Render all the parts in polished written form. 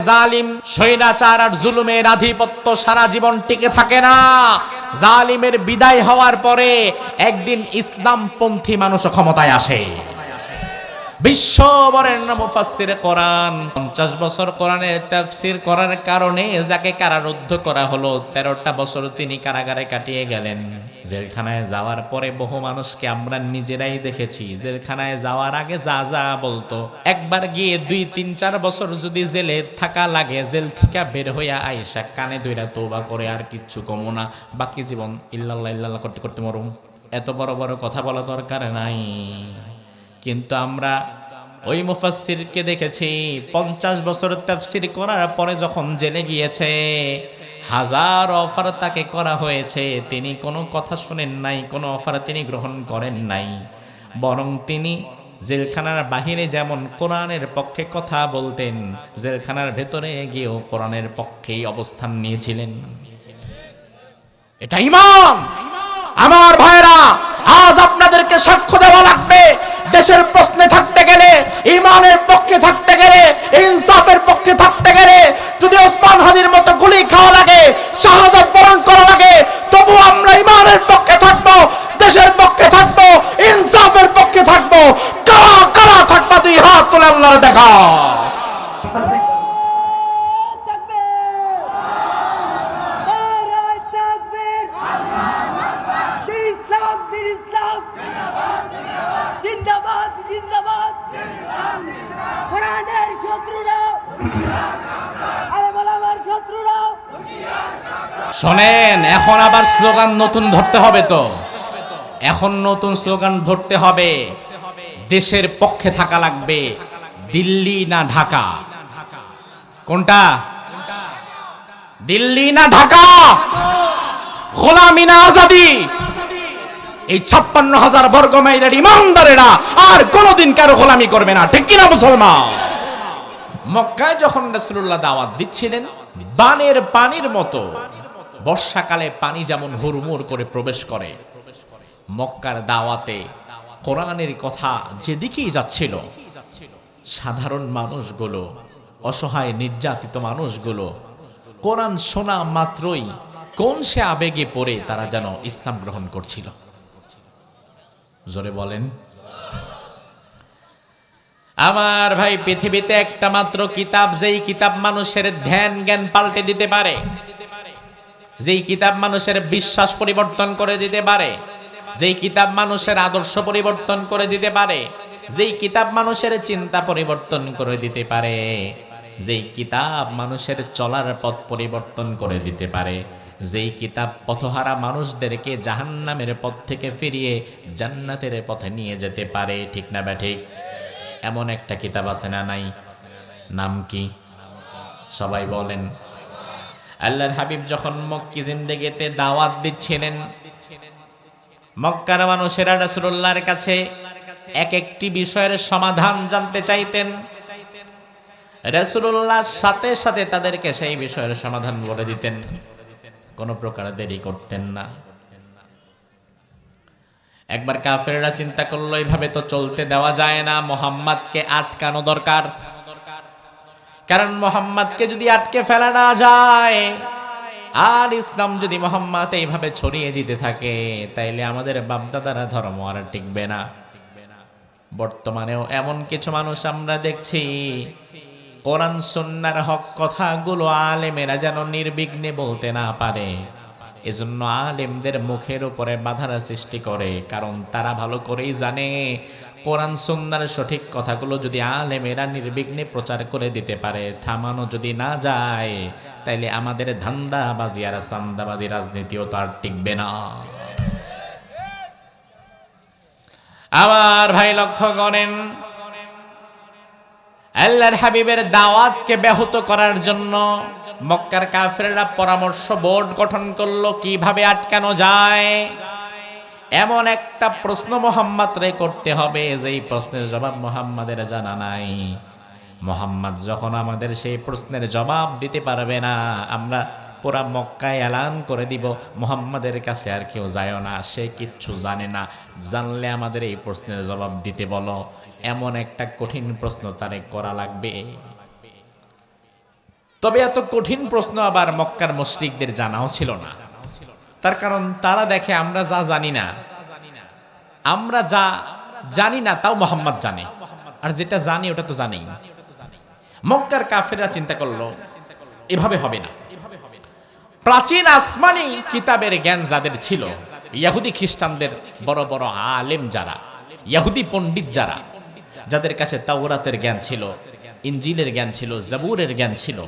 জালিম স্বৈরাচার আর জুলুমের আধিপত্য সারা জীবন টিকে থাকে না। জালিমের বিদায় হওয়ার পরে একদিন ইসলামপন্থী মানুষ ক্ষমতায় আসে। বিশ্ব বরেণ্য মুফাসসিরে কোরআন 50 বছর কোরআনের তাফসীর করার কারণে যাকে কারারুদ্ধ করা হলো, 13টা বছর তিনি কারাগারে কাটিয়ে গেলেন। জেলখানায় যাওয়ার পরে বহু মানুষকে আমরা নিজেরাই দেখেছি জেলখানায় যাওয়ার আগে যা যা বলতো, একবার গিয়ে 2, 3, 4 বছর যদি জেলে থাকা লাগে, জেল থেকে বের হইয়া আইসা কানে দইরা তওবা করে আর কিচ্ছু কমো না, বাকি জীবন ইল্লাল্লাহ ইল্লাল্লাহ করতে করতে মরুম। এত বড় বড় কথা বলা দরকার নাই। কিন্তু আমরা ওই মুফাসসিরকে দেখেছি 50 বছর তাফসীর করার পরে যখন জেলে গিয়েছে, হাজার অফার তাকে করা হয়েছে, তিনি কোনো কথা শুনেন নাই, কোনো অফার তিনি গ্রহণ করেন নাই। বরং তিনি জেলখানার বাহিরে যেমন কোরআনের পক্ষে কথা বলতেন, জেলখানার ভেতরে গিয়েও কোরআনের পক্ষেই অবস্থান নিয়েছিলেন। এটা ঈমান। আমার ভাইরা, আজ আপনাদেরকে সাক্ষ্য দেওয়া লাগবে। দেশের প্রশ্নে থাকতে গেলে, ঈমানের পক্ষে থাকতে গেলে, ইনসাফের পক্ষে থাকতে গেলে, যদি ওসমান হাদির মতো গুলি খাওয়া লাগে, শাহাদাত বরণ করা লাগে, তবু আমরা ঈমানের পক্ষে থাকবো, দেশের পক্ষে থাকবো, ইনসাফের পক্ষে থাকবো। কারা কারা থাকবা? তুই হাত তুলে আল্লাহর দেখা। শোনেন, এখন আবার স্লোগান নতুন ধরতে হবে। তো এখন নতুন স্লোগান ধরতে হবে, দেশের পক্ষে থাকা লাগবে, দিল্লি না ঢাকা। কোনটা? দিল্লি না ঢাকা, গোলামি না আজাদি। এই 56,000 বর্গ মাইলের ইমানদারেরা আর কোনোদিন কারো গোলামি করবে না, ঠিক কিনা মুসলমান? মক্কায় যখন রাসূলুল্লাহ দাওয়াত দিচ্ছিলেন, বানের পানির মতো বর্ষাকালে পানি যেমন হুড়মুড় করে প্রবেশ করে, মক্কার দাওয়াতে কোরআনের কথা যেদিকেই যাচ্ছিল, সাধারণ মানুষগুলো, অসহায় নির্যাতিত মানুষগুলো কোরআন শোনা মাত্রই কোন সে আবেগে পড়ে তারা যেন ইসলাম গ্রহণ করছিল। জোরে বলেন। আমার ভাই, পৃথিবীতে একটা মাত্র কিতাব, যেই কিতাব মানুষের ধ্যান জ্ঞান পাল্টে দিতে পারে, যেই কিতাব মানুষের বিশ্বাস পরিবর্তন করে দিতে পারে, যেই কিতাব মানুষের আদর্শ পরিবর্তন করে দিতে পারে, যেই কিতাব মানুষের চিন্তা পরিবর্তন করে দিতে পারে, যেই কিতাব মানুষের চলার পথ পরিবর্তন করে দিতে পারে, যেই কিতাব পথহারা মানুষদেরকে জাহান্নামের পথ থেকে ফিরিয়ে জান্নাতের পথে নিয়ে যেতে পারে, ঠিক না ব্যাঠিক? এমন একটা কিতাব আছে না নাই? নাম কি? সবাই বলেন। আল্লাহর হাবিব যখন মক্কি জিন্দেগিতে দাওয়াত দিচ্ছিলেন, মক্কার মানুষেরা রাসূলুল্লাহর কাছে এক একটি বিষয়ের সমাধান জানতে চাইতেন। রাসূলুল্লাহ সাথে সাথে তাদেরকে সেই বিষয়ের সমাধান বলে দিতেন, কোনো প্রকার দেরি করতেন না। একবার কাফেররা চিন্তা করলো, এইভাবে তো চলতে দেওয়া যায় না, মুহাম্মদকে আটকানো দরকার। কারণ মুহাম্মদকে যদি আটকে ফেলা না যায়, আর ইসলাম যদি মুহাম্মদ এইভাবে ছড়িয়ে দিতে থাকে, তাইলে আমাদের বাপদাদারা ধর্ম আর টিকবে না। বর্তমানেও এমন কিছু মানুষ আমরা দেখছি, কোরআন সুন্নাহর হক কথাগুলো আলেমেরা যেন নির্বিঘ্নে বলতে না পারে, এজন্য আলেমদের মুখের উপরে বাধার সৃষ্টি করে। কারণ তারা ভালো করেই জানে, কোরআন সুন্নাহর সঠিক কথাগুলো যদি আলেমেরা নির্বিঘ্নে প্রচার করে দিতে পারে, থামানো যদি না যায়, তাইলে আমাদের ধান্দাবাজি আর চান্দাবাজি রাজনীতিও তো আর টিকবে না। আমার ভাই, লক্ষ্য করেন, আল্লাহর হাবিবের দাওয়াতকে ব্যাহত করার জন্য মক্কার কাফেররা পরামর্শ বোর্ড গঠন করলো, কিভাবে আটকানো যায়। এমন একটা প্রশ্ন মুহাম্মদরে করতে হবে, যেই প্রশ্নের জবাব মুহাম্মাদের জানা নাই। মুহাম্মদ যখন আমাদের সেই প্রশ্নের জবাব দিতে পারবে না, আমরা পুরা মক্কায় এলান করে দিব, মুহাম্মাদের কাছে আর কেউ যায় না, সে কিচ্ছু জানে না, জানলে আমাদের এই প্রশ্নের জবাব দিতে বলো। এমন একটা কঠিন প্রশ্ন তারে করা লাগবে। তবে এত কঠিন প্রশ্ন আবার মক্কার মুশরিকদের জানাও ছিল না। তার কারণ তারা দেখে আমরা যা জানি না, আমরা যা জানি না তাও মোহাম্মদ জানে, আর যেটা জানি ওটা তো জানেই। মক্কার কাফেররা চিন্তা করলো এভাবে হবে না। প্রাচীন আসমানি কিতাবের জ্ঞান যাদের ছিল, ইহুদি খ্রিস্টানদের বড় বড় আলেম যারা, ইহুদি পণ্ডিত যারা, যাদের কাছে তাওরাতের জ্ঞান ছিল, ইনজিলের জ্ঞান ছিল, জাবুরের জ্ঞান ছিল,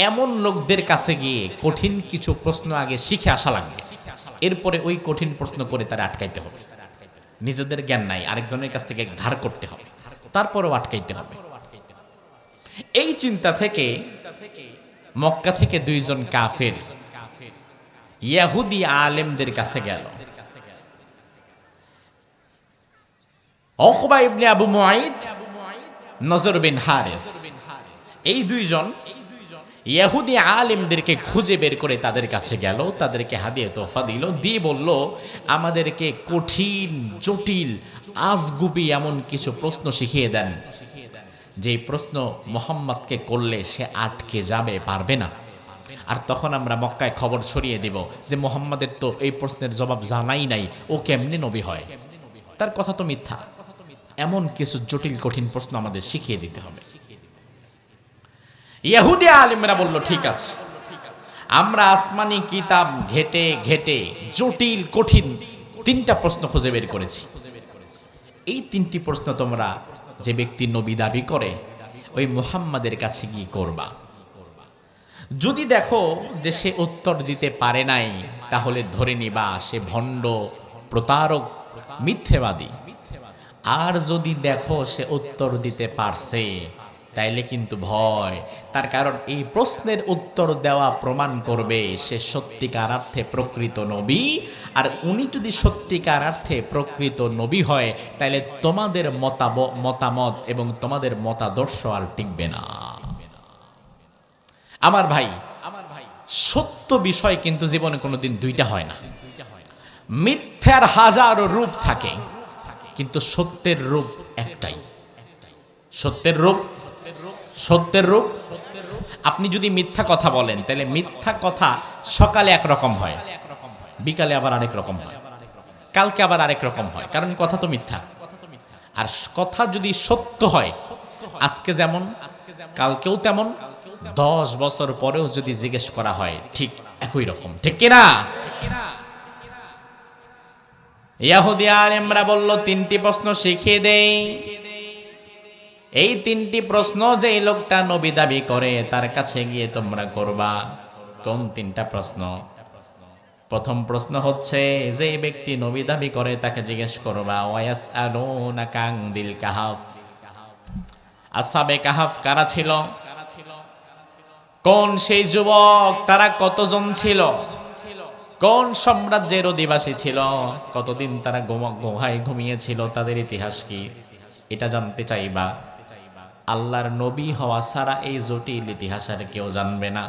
এমন লোকদের কাছে গিয়ে কঠিন কিছু প্রশ্ন আগে শিখে আসা লাগবে, এরপরে ওই কঠিন প্রশ্ন করে তারা আটকাইতে হবে। নিজেদের জ্ঞান নাই, আরেকজনের কাছ থেকে ধার করতে হবে, তারপরেও আটকাইতে হবে। এই চিন্তা থেকে মক্কা থেকে দুইজন কাফের ইহুদি আলেমদের কাছে গেল। উকবা ইবনে আবু মুআইদ, নজর বিন হারিস, এই দুইজন ইহুদি আলেমদেরকে খুঁজে বের করে তাদের কাছে গেল, তাদেরকে হাদিয়া তোহফা দিল, দিয়ে বলল আমাদেরকে কঠিন জটিল আজগুবি এমন কিছু প্রশ্ন শিখিয়ে দেন, যেই প্রশ্ন মোহাম্মদকে করলে সে আটকে যাবে, পারবে না। আর তখন আমরা মক্কায় খবর ছড়িয়ে দিব যে মোহাম্মদের তো এই প্রশ্নের জবাব জানাই নাই, ও কেমনে নবী হয়, তার কথা তো মিথ্যা। এমন কিছু জটিল কঠিন প্রশ্ন আমাদের শিখিয়ে দিতে হবে। ইহুদি আলেমরা বলল ঠিক আছে, আমরা আসমানি কিতাব ঘেটে ঘেটে জটিল কঠিন 3টা প্রশ্ন খুঁজে বের করেছি। এই 3টি প্রশ্ন তোমরা যে ব্যক্তি নবী দাবি করে ওই মুহাম্মাদের কাছে গিয়ে করবা। যদি দেখো যে সে উত্তর দিতে পারে নাই, তাহলে ধরে নিবা সে ভণ্ড, প্রতারক, মিথ্যেবাদী। আর যদি দেখো সে উত্তর দিতে পারছে, তাইলে কিন্তু ভয়, তার কারণ এই প্রশ্নের উত্তর দেওয়া প্রমাণ করবে সে সত্যিকার অর্থে প্রকৃত নবী। আর উনি যদি সত্যিকার অর্থে প্রকৃত নবী হয়, তাইলে তোমাদের মতামত এবং তোমাদের মতাদর্শ আর টিকবে না। আমার ভাই, সত্য বিষয় কিন্তু জীবনে কোনোদিন দুইটা হয় না। মিথ্যার হাজারো রূপ থাকে, কিন্তু সত্যের রূপ একটাই। সত্যের রূপ আপনি যদি মিথ্যা কথা বলেন, তাহলে মিথ্যা কথা সকালে একরকম হয়, বিকালে আবার আরেক রকম হয়, কালকে আবার আরেক রকম হয়, কারণ কথা তো মিথ্যা। আর কথা যদি সত্য হয়, আজকে যেমন কালকেও তেমন, 10 বছর পরেও যদি জিজ্ঞেস করা হয় ঠিক একই রকম, ঠিক কিনা? ইহুদি আলেমরা বলল 3টি প্রশ্ন শিখিয়ে দেই। এই 3টি প্রশ্ন যে লোকটা নবী দাবি করে তার কাছে গিয়ে তোমরা করবা। কোন 3টা প্রশ্ন? প্রথম প্রশ্ন হচ্ছে, যে ব্যক্তি নবী দাবি করে তাকে জিজ্ঞেস করবা ওয়ায়াসআলুনাকা আনিল কাহাফ, আসহাবে কাহাফ কারা ছিল? কোন সেই যুবক, তারা কতজন ছিল? কোন সাম্রাজ্যের অধিবাসী ছিল? কতদিন তারা গুহায় ঘুমিয়েছিল? তাদের ইতিহাস কি? এটা জানতে চাইবা। আল্লাহর নবী হওয়া ছাড়া এই জটিল ইতিহাস আর কেউ জানবে না।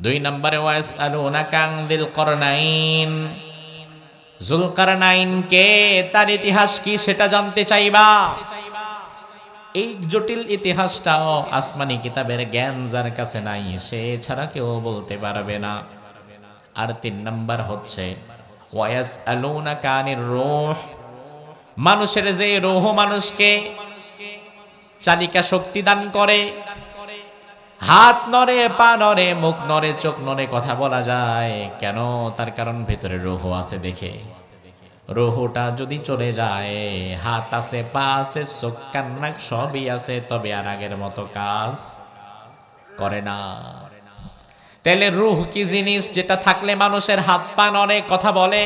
2 নম্বরে ওয়াসআলুনাকা আনিল করনাইন, যুলকারনাইন কে, তার ইতিহাস কি সেটা জানতে চাইবা। এই জটিল ইতিহাসটাও আসমানি কিতাবের জ্ঞান যার কাছে নাই, সে ছাড়া কেউ বলতে পারবে না। আর 3 নাম্বার হচ্ছে ওয়াসআলুনাকা আনির রূহ, মানুষের যে রূহ মানুষকে চালিকা শক্তি দান করে, হাত নড়ে, পা নড়ে, মুখ নড়ে, চোখ নড়ে, কথা বলা যায় কেন? তার কারণ ভেতরে রূহ আছে দেখে। রূহটা যদি চলে যায়, হাত আছে, পা আছে, চোখ কান নাক সবই আছে, তবে আর আগের মতো কাজ করে না। তাহলে রূহ কি জিনিস যেটা থাকলে মানুষের হাত পা নড়ে, কথা বলে?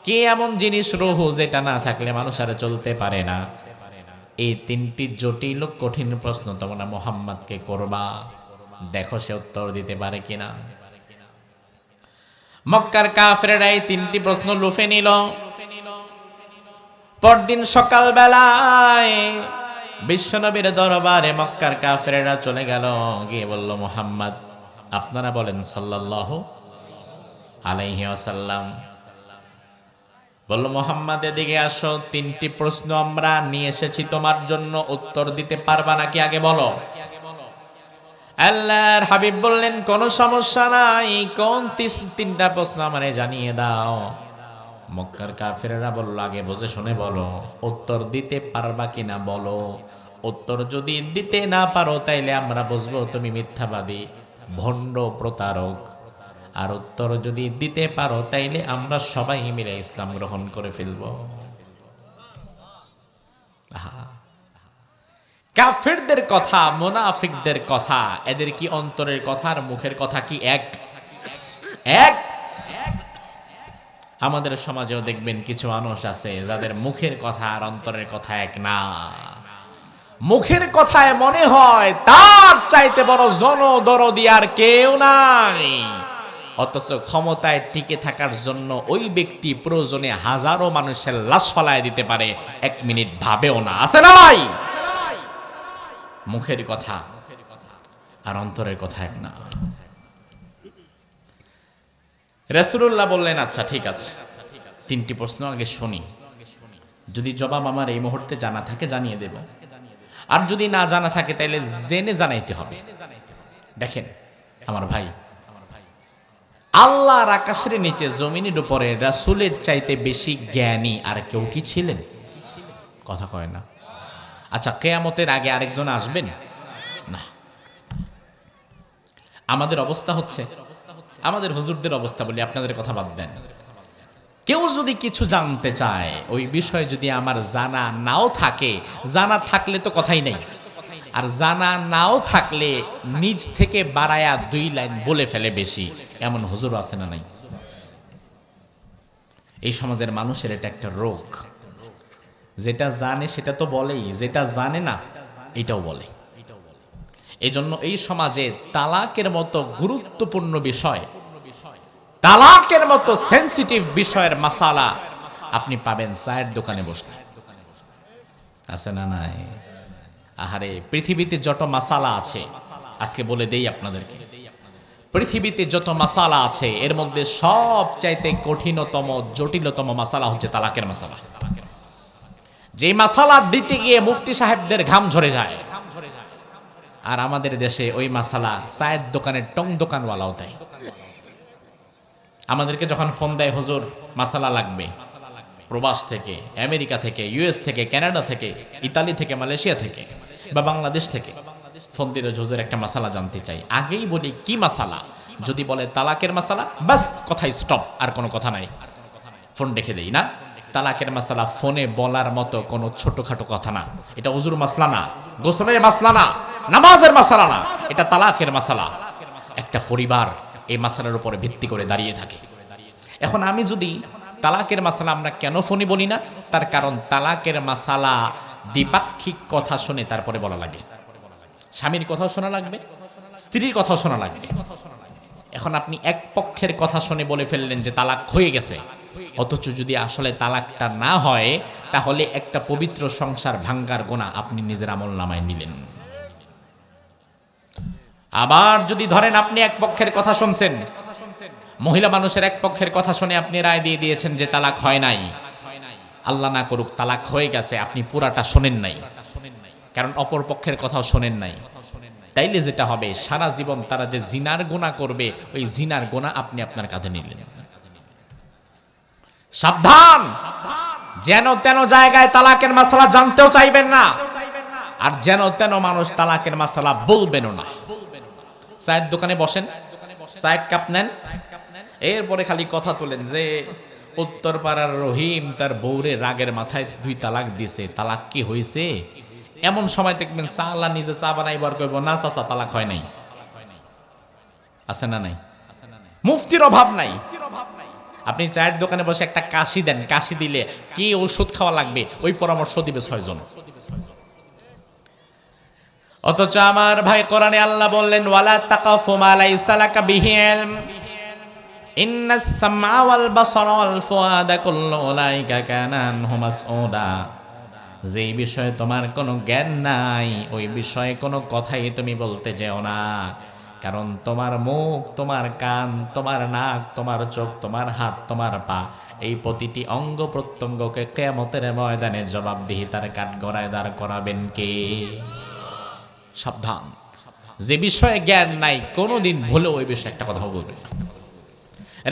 কি এমন জিনিস রূহ যেটা না থাকলে মানুষ আর চলতে পারে না? এই 3টি জটিল কঠিন প্রশ্ন তোমরা মুহাম্মদকে করবা, দেখো সে উত্তর দিতে পারে কিনা। মক্কার কাফেররা এই 3টি প্রশ্ন লুফে নিল। পরদিন সকাল বেলায় বিশ্বনবীর দরবারে মক্কার কাফেররা চলে গেল, গিয়ে বলল মুহাম্মদ আপনারা বলেন সাল্লাল্লাহু আলাইহি ওয়াসাল্লাম। বলল মুহাম্মদ এদিকে আসো, 3টি প্রশ্ন আমরা নিয়ে এসেছি তোমার জন্য, উত্তর দিতে পারবা নাকি আগে বলো। আল্লাহর হাবিব বললেন কোনো সমস্যা নাই, কোন তিনটা প্রশ্ন আমারে জানিয়ে দাও। মক্কার কাফেরেরা বলল আগে বুঝে শুনে বলো, উত্তর দিতে পারবা কিনা বলো। উত্তর যদি দিতে না পারো তাইলে আমরা বুঝবো তুমি মিথ্যাবাদী, ভণ্ড, প্রতারক। আর উত্তর যদি দিতে পারো তাইলে আমরা সবাই মিলে ইসলাম গ্রহণ করে ফেলব। কাফেরদের কথা, মুনাফিকদের কথা, এদের কি অন্তরের কথা আর মুখের কথা কি এক? এক। আমাদের সমাজেও দেখবেন কিছু মানুষ আছে যাদের মুখের কথা আর অন্তরের কথা এক না। মুখের কথায় মনে হয় তার চাইতে বড় জনদরদি আর কেউ নাই, অথচ ক্ষমতায় টিকে থাকার জন্য ওই ব্যক্তি প্রয়োজনে হাজারো মানুষের লাশ ফালায় দিতে পারে, এক মিনিট ভাবেও না। আছে না ভাই? মুখের কথা আর অন্তরের কথা এক না। রাসূলুল্লাহ বললেন আচ্ছা ঠিক আছে, তিনটি প্রশ্ন আগে শুনি, যদি জবাব আমার এই মুহূর্তে জানা থাকে জানিয়ে দেব, আর যদি না জানা থাকে তাহলে জেনে জানাইতে হবে। দেখেন আমার ভাই, আল্লাহর আকাশের নিচে জমিনের উপরে রাসূলের চাইতে বেশি জ্ঞানী আর কেউ কি ছিলেন? কথা কয় না। আচ্ছা, কিয়ামতের আগে আরেকজন আসবেন না? আমাদের অবস্থা হচ্ছে, আমাদের হুজুরদের অবস্থা বলি, আপনাদের কথা বাদ দেন। কেউ যদি কিছু জানতে চায়, ওই বিষয়ে যদি আমার জানা নাও থাকে, জানা থাকলে তো কথাই নেই, আর জানা নাও থাকলে নিজ থেকে বাড়ায়া 2 লাইন বলে ফেলে বেশি, এমন হুজুর আছে না নাই? এই সমাজের মানুষের এটা একটা রোগ, যেটা জানে সেটা তো বলেই, যেটা জানে না এটাও বলে। এই জন্য এই সমাজে তালাকের মতো গুরুত্বপূর্ণ বিষয়, তালাকের মতো সেনসিটিভ বিষয়ের মাসালা আপনি পাবেন চায়ের দোকানে বসলে। আছে না নাই? আহারে, পৃথিবীতে যত মাসালা আছে, আজকে বলে দেই আপনাদেরকে, পৃথিবীতে যত মাসালা আছে এর মধ্যে সবচাইতে কঠিনতম, জটিলতম মাসালা হচ্ছে তালাকের মাসালা। যে মাসালা দিতে গিয়ে মুফতি সাহেবদের ঘাম ঝরে যায়, আর আমাদের দেশে ওই মাসালা চায়ের দোকানের টং দোকানওয়ালাও দেয়। আমাদেরকে যখন ফোন দেয় হুজুর মাসালা লাগবে, প্রবাস থেকে, আমেরিকা থেকে, ইউএস থেকে, কানাডা থেকে, ইতালি থেকে, মালয়েশিয়া থেকে বা বাংলাদেশ থেকে ফোন দিলে হুজুর একটা মাসালা জানতে চাই, আগেই বলি কি মাসালা। যদি বলে তালাকের মাসালা, বাস কথাই স্টপ, আর কোনো কথা নাই, ফোন রেখে দেই। না, তালাকের মাসালা ফোনে বলার মতো কোনো ছোটখাটো কথা না। এটা হুজুর মাসলা না, গোসলের মাসলা না, নামাজের মাসালা না, এটা তালাকের মাসালা। একটা পরিবার এই মাসালার উপরে ভিত্তি করে দাঁড়িয়ে থাকে। এখন আমি যদি তালাকের মাসালা আমরা কেন ফোনে বলি না, তার কারণ তালাকের মাসালা দ্বিপাক্ষিক কথা শুনে তারপরে বলা লাগে। স্বামীর কথাও শোনা লাগবে, স্ত্রীর কথাও শোনা লাগবে। এখন আপনি এক পক্ষের কথা শুনে বলে ফেললেন যে তালাক হয়ে গেছে, অথচ যদি আসলে তালাকটা না হয় তাহলে একটা পবিত্র সংসার ভাঙ্গার গোনা আপনি নিজের আমল নামায় নিলেন। আবার যদি ধরেন আপনি এক পক্ষের কথা শুনছেন, মহিলা মানুষের এক পক্ষের কথা শুনে আপনি রায় দিয়ে দিয়েছেন যে তালাক হয় নাই, আল্লাহ না করুক তালাক হয়ে গেছে, আপনি পুরাটা শোনেন নাই, কারণ অপর পক্ষের কথাও শোনেন নাই। তাইলে যেটা হবে, সারা জীবন তারা যে জিনার গুনাহ করবে, ওই জিনার গুনাহ আপনি আপনার কাঁধে নিলেন। সাবধান, যেন তেন জায়গায় তালাকের মাসালা জানতেও চাইবেন না, আর যেন তেন মানুষ তালাকের মাসালা বলবেনও না। চায়ের দোকানে বসেন, চায়ের কাপ নেন, এরপরে খালি কথা তোলেন যে উত্তর পাড়ার রহিম তার বউরে রাগের মাথায় 2 তালাক দিছে, তালাক কি হয়েছে? এমন সময় দেখবেন চালা নিজে চা বানাইবার কইব না চাচা তালাক হয় নাই। আছে না নাই? মুফতির অভাব নাই। আপনি চায়ের দোকানে বসে একটা কাশি দেন, কাশি দিলে কি ওষুধ খাওয়া লাগবে ওই পরামর্শ দিবে 6 জন। অথচ আমার ভাই, কোরআনে আল্লাহ বললেন ওয়ালা তাকাফু মা লাইসা লাকা বিহি ইলম ইন্নাস সামআ ওয়াল বাসারা ওয়াল ফুআদা কুল্লু উলাইকা কানা আনহু মাসউদা। যে বিষয়ে তোমার কোনো জ্ঞান নাই ওই বিষয়ে কোনো কথাই তুমি বলতে যেও না, কারণ তোমার মুখ, তোমার কান, তোমার নাক, তোমার চোখ, তোমার হাত, তোমার পা, এই প্রতিটি অঙ্গ প্রত্যঙ্গকে কিয়ামতের ময়দানে জবাবদিহিতার কাঠগড়ায় দাঁড় করাবেন কে? সাবধান, যে বিষয়ে জ্ঞান নাই কোনোদিন ভুলেও ওই বিষয়ে একটা কথা বলবেন না।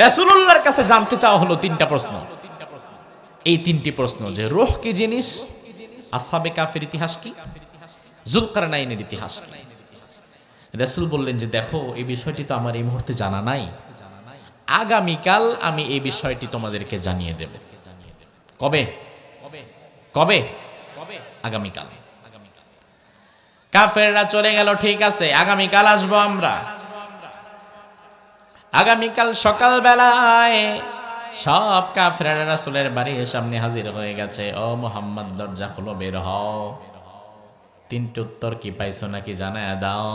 রাসূলুল্লাহর কাছে জানতে চাওয়া হলো তিনটা প্রশ্ন। এই তিনটি প্রশ্ন যে রূহ কি জিনিস, আসহাবে কাফের ইতিহাস কি, যুলকারনাইনের ইতিহাস কি। রাসূল বললেন যে দেখো এই বিষয়টি তো আমার এই মুহূর্তে জানা নাই, আগামীকাল আমি এই বিষয়টি তোমাদেরকে জানিয়ে দেব। কবে? কবে? আগামীকাল। কাফেররা চলে গেল, ঠিক আছে আগামীকাল আসবো আমরা। আগামীকাল সকালবেলায় সব কাফেররা রাসূলের বাড়ির সামনে হাজির হয়ে গেছে। ও মুহাম্মদ দরজা খুলো, বের হও। তিনটি উত্তর কি পাইছো নাকি জানায়া দাও।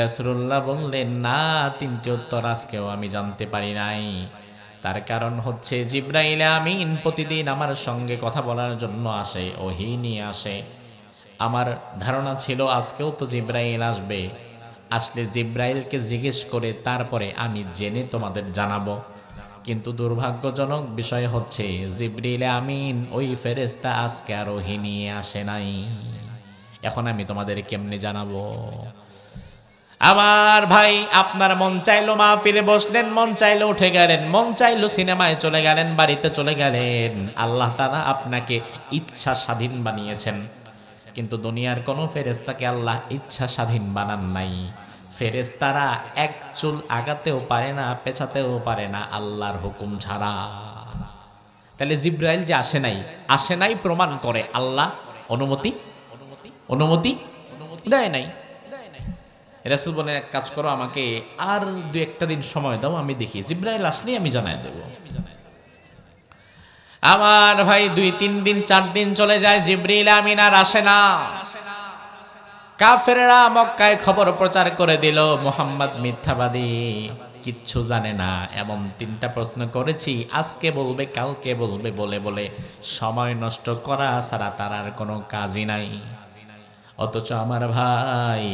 রাসূলুল্লাহ বললেন না, তিনটি উত্তর আজকেও আমি জানতে পারি নাই। তার কারণ হচ্ছে জিবরাইল আমিন প্রতিদিন আমার সঙ্গে কথা বলার জন্য আসে, ওহী নিয়ে আসে। আমার ধারণা ছিল আজকেও তো জিবরাইল আসবে, আসলে জিবরাইলকে জিজ্ঞেস করে তারপরে আমি জেনে তোমাদের জানাবো। কিন্তু দুর্ভাগ্যজনক বিষয় হচ্ছে জিবরিল আমিন ওই ফেরেশতা আজকে আর ওহী নিয়ে আসে নাই। এখন আমি তোমাদের কেমনে জানাবো? আমার ভাই, আপনার মন চাইলো মাহফিলে বসলেন, মন চাইলো উঠে গেলেন, মন চাইলো সিনেমায় চলে গেলেন, বাড়িতে চলে গেলেন। আল্লাহ তাআলা আপনাকে ইচ্ছা স্বাধীন বানিয়েছেন, কিন্তু দুনিয়ার কোনো ফেরেশতাকে আল্লাহ ইচ্ছা স্বাধীন বানান নাই। ফেরেশতারা এক চুল আগাতেও পারে না, পেছাতেও পারে না আল্লাহর হুকুম ছাড়া। তাহলে জিবরাইল যে আসে নাই প্রমাণ করে আল্লাহ অনুমতি দেয় নাই। রাসূল বলেন এক কাজ করো, আমাকে আর 2-1 দিন সময় দাও, আমি দেখি জিবরাইল আসলেই আমি জানাই দেব। আমার ভাই 2-3 দিন 4 দিন চলে যায়, জিবরিল আমিন আর আসে না। কাফেররা মক্কায় খবর প্রচার করে দিল মুহাম্মদ মিথ্যাবাদী, কিচ্ছু জানে না। এমন 3টা প্রশ্ন করেছি, আজকে বলবে কালকে বলবে, বলে বলে সময় নষ্ট করা ছাড়া তার আর কোনো কাজই নাই। অথচ আমার ভাই,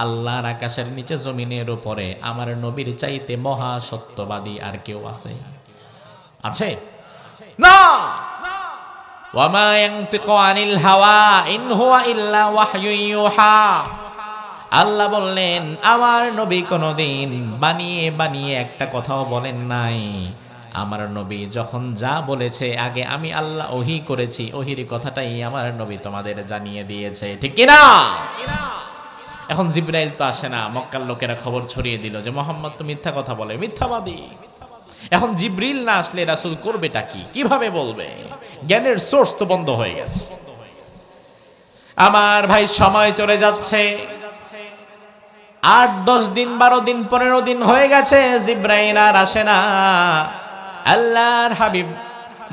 আল্লাহর আকাশের নিচে জমিনের উপরে আমার নবীর চাইতে মহা সত্যবাদী আর কেউ আছে না। ওয়ামা ইয়ানতিকু আনিল হাওয়া ইন হুয়া ইল্লা ওয়াহয়ুন ইউহা। আল্লাহ বললেন আমার নবী কোনদিন বানিয়ে একটা কথাও বলেন নাই। আমার নবী যখন যা বলেছে আগে আমি আল্লাহ ওহী করেছি, ওহীর কথাটাই আমার নবী তোমাদের জানিয়ে দিয়েছে, ঠিক কি না? এখন জিবরাইল তো আসে না, মক্কার লোকেরা খবর ছড়িয়ে দিল যে মুহাম্মদ তো মিথ্যা কথা বলে, মিথ্যাবাদী। এখন জিবরিল না আসলে রাসূল করবেটা কি, কিভাবে বলবে? জ্ঞানের সোর্স তো বন্ধ হয়ে গেছে। আমার ভাই সময় চলে যাচ্ছে, 8-10 দিন 12 দিন 15 দিন হয়ে গেছে, জিবরাইল আর আসে না। আল্লাহর হাবিব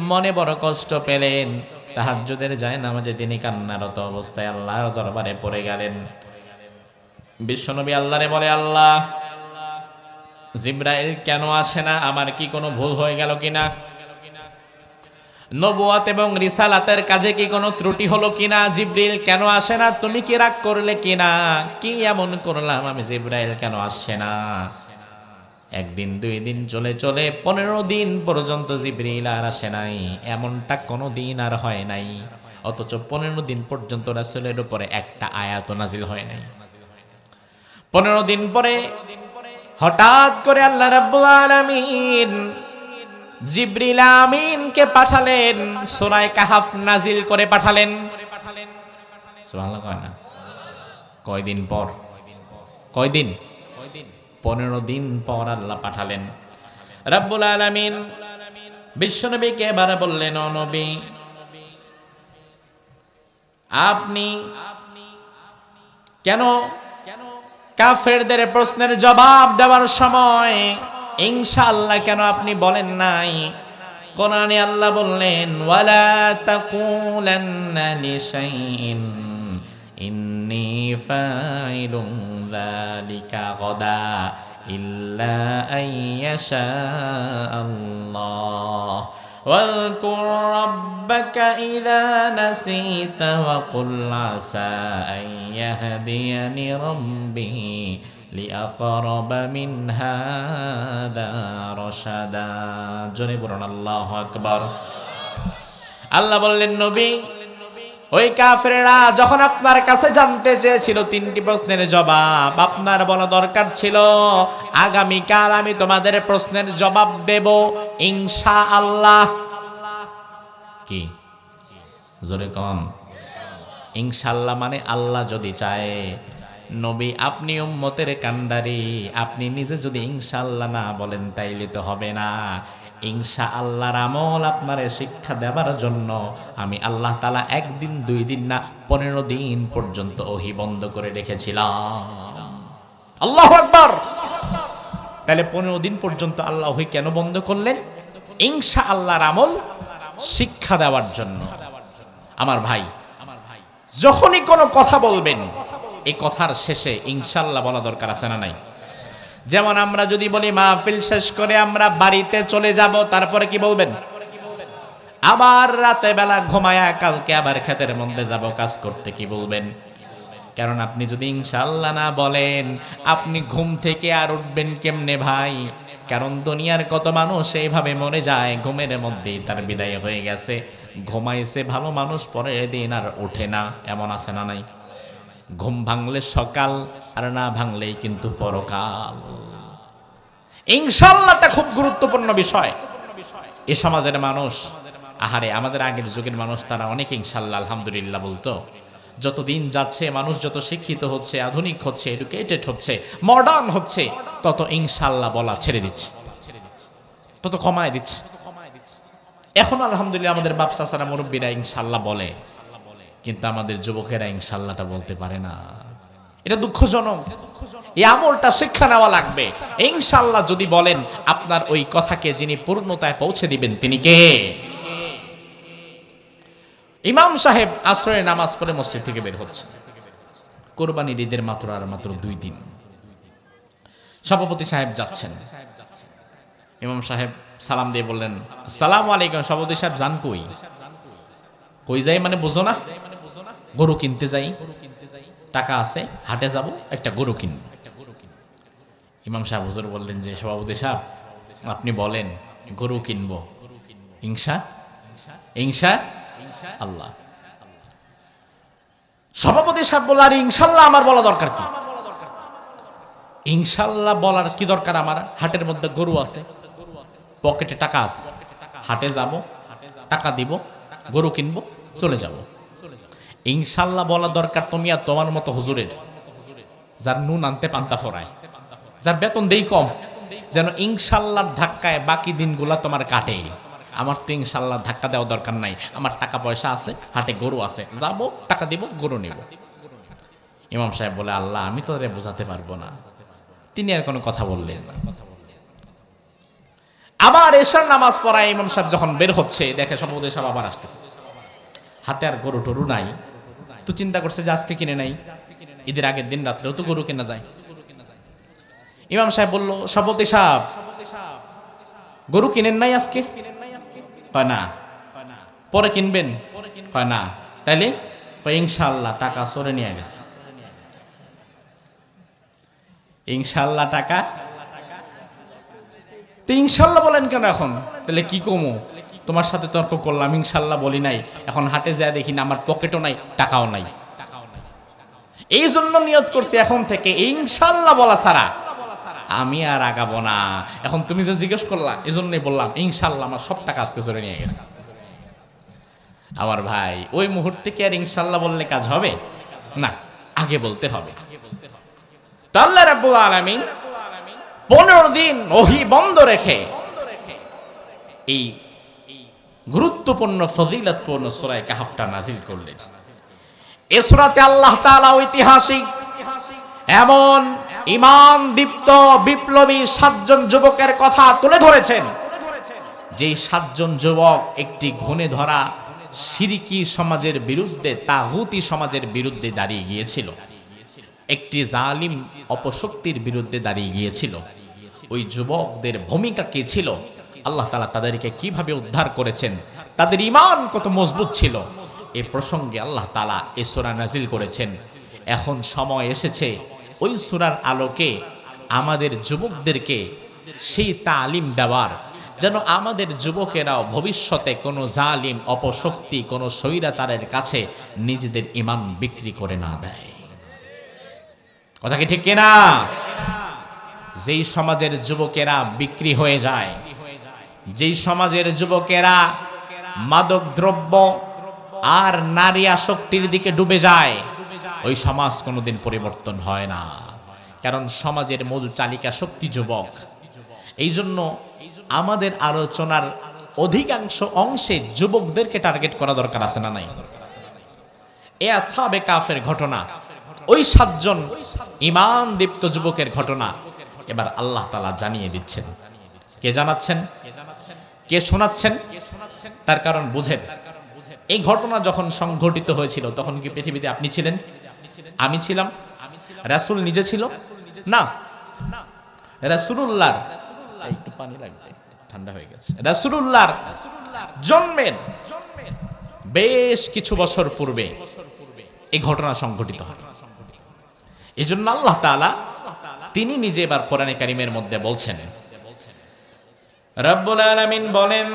মনে বড় কষ্ট পেলেন, তাহাজ্জুদের জায়নামাজে তিনি কান্নারত অবস্থায় আল্লাহর দরবারে পড়ে গেলেন। বিশ্বনবী আল্লাহরে বলে, আল্লাহ জিবরাইল কেন আসে না? আমার কি কোনো ভুল হয়ে গেল কিনা? নবুয়ত এবং রিসালাতের কাজে কি কোনো ত্রুটি হলো কিনা? জিবরিল কেন আসে না? তুমি কি রাগ করলে কিনা? কি এমন করলাম আমি, জিবরাইল কেন আসছে না? 1 দিন 2 দিন চলে 15 দিন পর্যন্ত জিবরিল আর আসে নাই। এমনটা কোনো দিন আর হয় নাই। অথচ 15 দিন পর্যন্ত রাসূলের উপরে একটা আয়াত নাজিল হয় নাই। 15 দিন পরে হঠাৎ করে আল্লাহ রাব্বুল আলামিন জিবরিল আমিনকে পাঠালেন, সূরা কাহাফ নাজিল করে পাঠালেন। সুবহানাল্লাহ কয় না? কয়দিন পর? কয়দিন? 15 দিন পর আল্লাহ পাঠালেন। রাব্বুল আলামিন বিশ্বনবীকে এবারে বললেন, ও নবী, আপনি কেন কাফেরদের প্রশ্নের জবাব দেওয়ার সময় ইনশাআল্লাহ কেন আপনি বলেন নাই? কোরআনে আল্লাহ বললেন, ওয়ালা তাকুলান্না লিশাইইন ইন্নী ফাইলুন যালিকা গাদা ইল্লা আইয়াশা আল্লাহ واذكر ربك إذا نسيت وقل عسى أن يهديني ربي لأقرب من هذا رشدا জোরে বলুন আল্লাহু আকবার। আল্লাহ বললেন, নবী ওই কাফেরেরা যখন আপনার কাছে জানতে চেয়েছিল তিনটি প্রশ্নের জবাব, আপনার বলা দরকার ছিল আগামীকাল আমি তোমাদের প্রশ্নের জবাব দেব ইনশাআল্লাহ। কি জোরে কন? ইনশাআল্লাহ মানে আল্লাহ যদি চায়। নবী আপনি উম্মতের কান্ডারি, আপনি নিজে যদি ইনশাআল্লাহ না বলেন তাইলে তো হবে না। ইনশাআল্লাহর আমল আপনারে শিক্ষা দেবার জন্য আমি আল্লাহ তাআলা একদিন 2 দিন না 15 দিন পর্যন্ত ওহী বন্ধ করে রেখেছিলাম। আল্লাহু আকবার। তাহলে 15 দিন পর্যন্ত আল্লাহ ওহী কেন বন্ধ করলেন? ইনশাআল্লাহর আমল শিক্ষা দেওয়ার জন্য। আমার ভাই, যখনই কোনো কথা বলবেন এই কথার শেষে ইনশাআল্লাহ বলা দরকার আছে না নাই? যেমন আমরা যদি বলি মাহফিল শেষ করে আমরা বাড়িতে চলে যাব, তারপরে কি বলবেন? আবার রাতে বেলা ঘুমায়া কালকে আবার ক্ষেতের মধ্যে যাব কাজ করতে, কি বলবেন? কারণ আপনি যদি ইনশাআল্লাহ না বলেন আপনি ঘুম থেকে আর উঠবেন কেমনে ভাই? কারণ দুনিয়ার কত মানুষ এইভাবে মরে যায়, ঘুমের মধ্যেই তার বিদায় হয়ে গেছে। ঘুমাইছে ভালো মানুষ, পরের দিন আর ওঠে না, এমন আছে না নাই? ঘুম ভাঙলে সকাল, আর না ভাঙলেই কিন্তু পরকাল। ইনশাআল্লাহটা খুব গুরুত্বপূর্ণ বিষয়। এ সমাজের মানুষ, আহারে আমাদের আগের যুগের মানুষ, তারা অনেক ইনশাআল্লাহ আলহামদুলিল্লাহ বলতো। যত দিন যাচ্ছে মানুষ যত শিক্ষিত হচ্ছে, আধুনিক হচ্ছে, এডুকেটেড হচ্ছে, মডার্ন হচ্ছে, তত ইনশাআল্লাহ বলা ছেড়ে দিচ্ছে, তত কমায় দিচ্ছে। এখন আলহামদুলিল্লাহ আমাদের বাপ চাচারা মুরব্বীরা ইনশাআল্লাহ বলে, কিন্তু আমাদের যুবকেরা ইনশাআল্লাহটা বলতে পারে না। এটা দুঃখজনক। এই আমলটা শিক্ষা নেওয়া লাগবে। ইনশাআল্লাহ যদি বলেন, আপনার ওই কথাকে যিনি পূর্ণতায় পৌঁছে দিবেন তিনি কে? ইমাম সাহেব আসরের নামাজ পড়ে মসজিদ থেকে বের হচ্ছে। কোরবানির ঈদের মাত্র 2 দিন। সভাপতি সাহেব যাচ্ছেন। ইমাম সাহেব সালাম দিয়ে বললেন, আসসালামু আলাইকুম। সভাপতি সাহেব যান কই? কই যাই মানে বুঝো না? গরু কিনতে যাই, টাকা আছে, হাটে যাব, একটা গরু কিনব। ইমাম সাহেব হুজুর বললেন যে সভাপতি সাহেব আপনি বলেন গরু কিনব, ইনশা আল্লাহ। সভাপতি সাহেব বলল, আর ইনশাআল্লাহ আমার বলা দরকার কি? ইনশাআল্লাহ বলার কি দরকার আমার? হাটের মধ্যে গরু আছে, পকেটে টাকা আছে, হাটে যাব, টাকা দিব, গরু কিনবো, চলে যাব। ইনশাআল্লাহ বলা দরকার তুমি আর তোমার মতো হুজুরের, যার নুন আনতে পান্তা ফোরায়, যার বেতন দেই কম, যেন ইনশাআল্লাহর ধাক্কায় বাকি দিনগুলা তোমার কাটে। আমার তো ইনশাআল্লাহ ধাক্কা দেওয়া দরকার নাই, আমার টাকা পয়সা আছে, হাটে গরু আছে, যাব, টাকা দিব, গরু নেব। ইমাম সাহেব বলে, আল্লাহ আমি তো রে বোঝাতে পারবো না। তিনি আর কোনো কথা বললেন না। আবার এশার নামাজ পড়ায় ইমাম সাহেব যখন বের হচ্ছে, দেখে সভাপতি সাহেব আবার আসতেছে, হাতে আর গরু টরু নাই। তো চিন্তা করছে যে আজকে কিনে নাই, ঈদের আগের দিন রাত্রেও তো গরু কেনা যায়। ইমাম সাহেব বলল, সভাপতি সাহেব গরু কিনেন নাই আজকে? কয় না। পরে কিনবেন? কয় না। তাইলে ইনশাআল্লাহ টাকা চোরে নিয়ে গেছে। ইনশাআল্লাহ টাকা, তো ইনশাআল্লাহ বলেন কেন এখন? তাহলে কি কমো? তোমার সাথে তর্ক করলাম, ইনশাআল্লাহ বলি নাই, এখন হাটে যায় দেখি না আমার পকেটও নাই, টাকাও নাই। এই জন্য নিয়ত করছি এখন থেকে ইনশাআল্লাহ বলা ছাড়া আমি আর আগাবো না। এখন তুমি যে জিজ্ঞেস করলা, এই জন্যই বললাম ইনশাআল্লাহ আমার সব টাকা আজকে চলে নিয়ে গেছে। আমার ভাই, ওই মুহূর্তে কি আর ইনশাআল্লাহ বললে কাজ হবে না? আগে বলতে হবে। তো আল্লাহ রাব্বুল আলামিন 15 দিন ওহী বন্ধ রেখে এই গুরুত্বপূর্ণ ফজিলতপূর্ণ সূরা কাহফটা নাজিল করলেন। এই সূরাতে আল্লাহ তাআলা ঐতিহাসিক এমন ঈমান দীপ্ত বিপ্লবী 7 জন যুবকের কথা তুলে ধরেছেন, যেই 7 জন যুবক একটি ঘুণে ধরা শিরকি সমাজের বিরুদ্ধে, তাগুতি সমাজের বিরুদ্ধে দাঁড়িয়ে গিয়েছিল, একটি জালিম অপশক্তির বিরুদ্ধে দাঁড়িয়ে গিয়েছিল। ওই যুবকদের ভূমিকা কি ছিল, আল্লাহ তাআলা তাদেরকে কিভাবে উদ্ধার করেছেন, তাদের ঈমান কত মজবুত ছিল, এই প্রসঙ্গে আল্লাহ তাআলা এই সূরা নাজিল করেছেন। এখন সময় এসেছে ওই সূরার আলোকে আমাদের যুবকদেরকে সেই তালিম দেওয়ার, যেন আমাদের যুবকেরাও ভবিষ্যতে কোনো জালিম অপশক্তি কোনো স্বৈরাচারের কাছে নিজেদের ঈমান বিক্রি করে না দেয়। কথা কি ঠিক কিনা? যেই সমাজের যুবকেরা বিক্রি হয়ে যায়, যেই সমাজের যুবকেরা মাদক দ্রব্য আর নারী আসক্তির দিকে ডুবে যায়, ওই সমাজ কোনোদিন পরিবর্তন হয় না। কারণ সমাজের মূল চালিকা শক্তি যুবক। এই জন্য আমাদের আলোচনার অধিকাংশ অংশে যুবকদেরকে টার্গেট করা দরকার আছে না নাই? এ আসহাবে কাফের ঘটনা, ওই 7 জন ঈমান দীপ্ত যুবকের ঘটনা এবার আল্লাহ তাআলা জানিয়ে দিচ্ছেন। কে জানাচ্ছেন? কে শোনাচ্ছেন? তার কারণ বুঝেন। এই ঘটনা যখন সংঘটিত হয়েছিল তখন কি পৃথিবীতে আপনি ছিলেন? আমি ছিলাম? রাসূল নিজে ছিল না। রাসূলুল্লাহর একটু পানি লাগবে, ঠান্ডা হয়ে গেছে। রাসূলুল্লাহর জন্মের বেশ কিছু বছর পূর্বে এই ঘটনা সংঘটিত হয়। এজন্য আল্লাহ তাআলা তিনি নিজে এবার কোরআনে কারীমের মধ্যে বলছেন, রব্বুল আলামিন বলেন,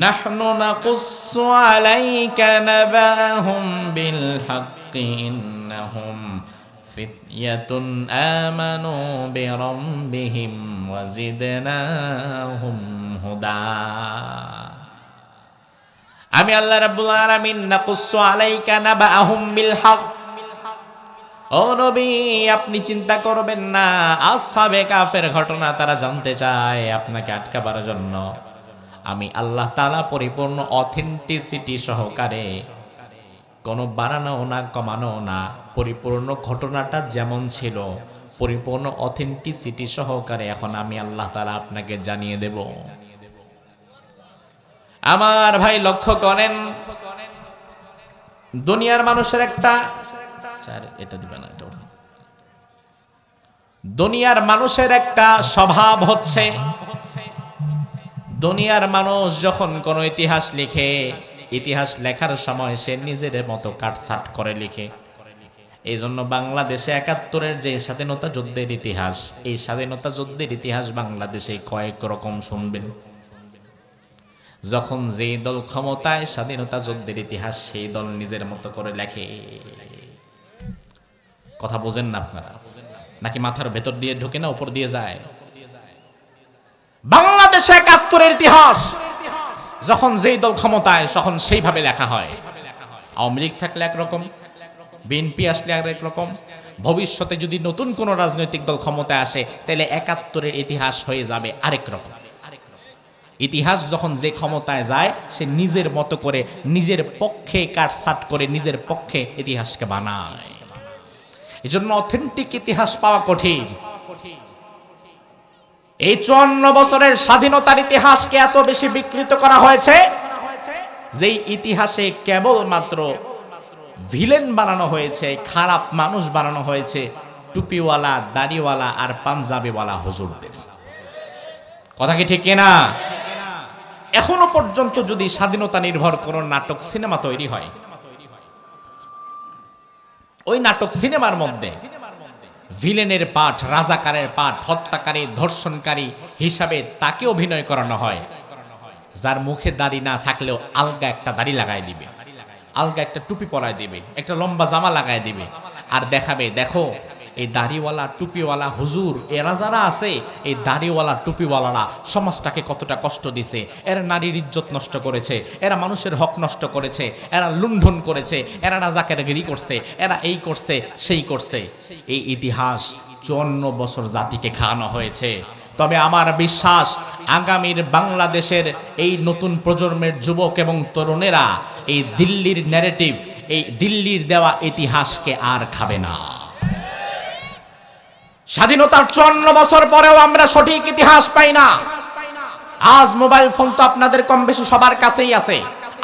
নাহনু নাকুসসু আলাইকা নাবাহুম বিল হাক্কি ইন্নাহুম ফিতয়াতুন আমানু বিরাব্বিহিম ওয়া জিদনাহুম হুদা। আমি আল্লাহ রাব্বুল আলামিন নাকুসসু আলাইকা নাবাহুম বিল হক। ও নবী, আপনি চিন্তা করবেন না, আসহাবে কাফের ঘটনা তারা জানতে চায়, আপনাকে আটকাবার জন্য আমি আল্লাহ তাআলা পরিপূর্ণ অথেন্টিসিটি সহকারে, কোনো বাড়ানো না কমানো না, পরিপূর্ণ ঘটনাটা যেমন ছিল পরিপূর্ণ অথেন্টিসিটি সহকারে এখন আমি আল্লাহ তাআলা আপনাকে জানিয়ে দেব। আমার ভাই লক্ষ্য করেন, দুনিয়ার মানুষের একটা দুনিয়ার মানুষের একটা স্বভাব হচ্ছে, দুনিয়ার মানুষ যখন কোনো ইতিহাস লিখে, ইতিহাস লেখার সময় সে নিজের মতো কাটছাট করে লিখে। এই জন্য বাংলাদেশে ৭১-এর যে স্বাধীনতা যুদ্ধের ইতিহাস, এই স্বাধীনতা যুদ্ধের ইতিহাস বাংলাদেশে কয়েক রকম শুনবেন। যখন যে দল ক্ষমতায়, স্বাধীনতা যুদ্ধের ইতিহাস সেই দল নিজের মতো করে লেখে। কথা বোঝেন না আপনারা? নাকি মাথার ভেতর দিয়ে ঢোকে না উপর দিয়ে যায়? বাংলাদেশে ৭১-এর ইতিহাস যখন যেই দল ক্ষমতায় তখন সেইভাবে লেখা হয়। আওয়ামী লীগ থাকলে একরকম, বিএনপি আসলে আরেক রকম, ভবিষ্যতে যদি নতুন কোন রাজনৈতিক দল ক্ষমতায় আসে তাহলে ৭১-এর ইতিহাস হয়ে যাবে আরেক রকম। ইতিহাস যখন যে ক্ষমতায় যায় সে নিজের মতো করে নিজের পক্ষে কাটছাট করে নিজের পক্ষে ইতিহাসকে বানায়। এজন্য অথেন্টিক ইতিহাস পাওয়া কঠিন। এই ৫৪ বছরের স্বাধীনতার ইতিহাসকে এত বেশি বিকৃত করা হয়েছে, যেই ইতিহাসে কেবলমাত্র ভিলেন বানানো হয়েছে, খারাপ মানুষ বানানো হয়েছে, টুপিওয়ালা, দাড়িওয়ালা আর পাঞ্জাবিওয়ালা হুজুরদের। কথা কি ঠিক কিনা? এখনো পর্যন্ত যদি স্বাধীনতা নির্ভর কোনো নাটক সিনেমা তৈরি হয়, ওই নাটক সিনেমার মধ্যে ভিলেনের পাঠ, রাজাকারের পাঠ, হত্যাকারী, ধর্ষণকারী হিসাবে তাকে অভিনয় করানো হয়, যার মুখে দাড়ি না থাকলেও আলগা একটা দাড়ি লাগায় দিবে, আলগা একটা টুপি পরায় দিবে, একটা লম্বা জামা লাগায় দিবে, আর দেখাবে দেখো এই দাড়িওয়ালা টুপিওয়ালা হুজুর এরা যারা আছে, এই দাড়িওয়ালা টুপিওয়ালারা সমাজটাকে কতটা কষ্ট দিছে, এরা নারীর ইজ্জত নষ্ট করেছে, এরা মানুষের হক নষ্ট করেছে, এরা লুণ্ঠন করেছে, এরা রাজাকারগিরি করছে, এরা এই করছে সেই করছে। এই ইতিহাস ৫৪ বছর জাতিকে খাওয়ানো হয়েছে। তবে আমার বিশ্বাস আগামীর বাংলাদেশের এই নতুন প্রজন্মের যুবক এবং তরুণেরা এই দিল্লির ন্যারেটিভ, এই দিল্লির দেওয়া ইতিহাসকে আর খাবে না। স্বাধীনতার ৫৪ বছর পরেও আমরা সঠিক ইতিহাস পাই না। আজ মোবাইল ফোন তো আপনাদের কম বেশি সবার কাছেই আছে।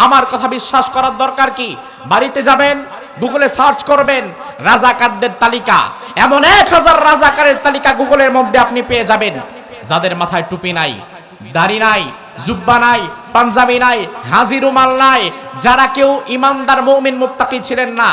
আমার কথা বিশ্বাস করার দরকার কি? বাড়িতে যাবেন, গুগলে সার্চ করবেন রাজাকারদের তালিকা, এমন ১,০০০ রাজাকারের তালিকা গুগলের মধ্যে আপনি পেয়ে যাবেন, যাদের মাথায় টুপি নাই, দাড়ি নাই, জুব্বা নাই, পাঞ্জাবি নাই, হাজি রুমাল নাই, যারা কেউ ইমানদার মুমিন মুত্তাকি ছিলেন না,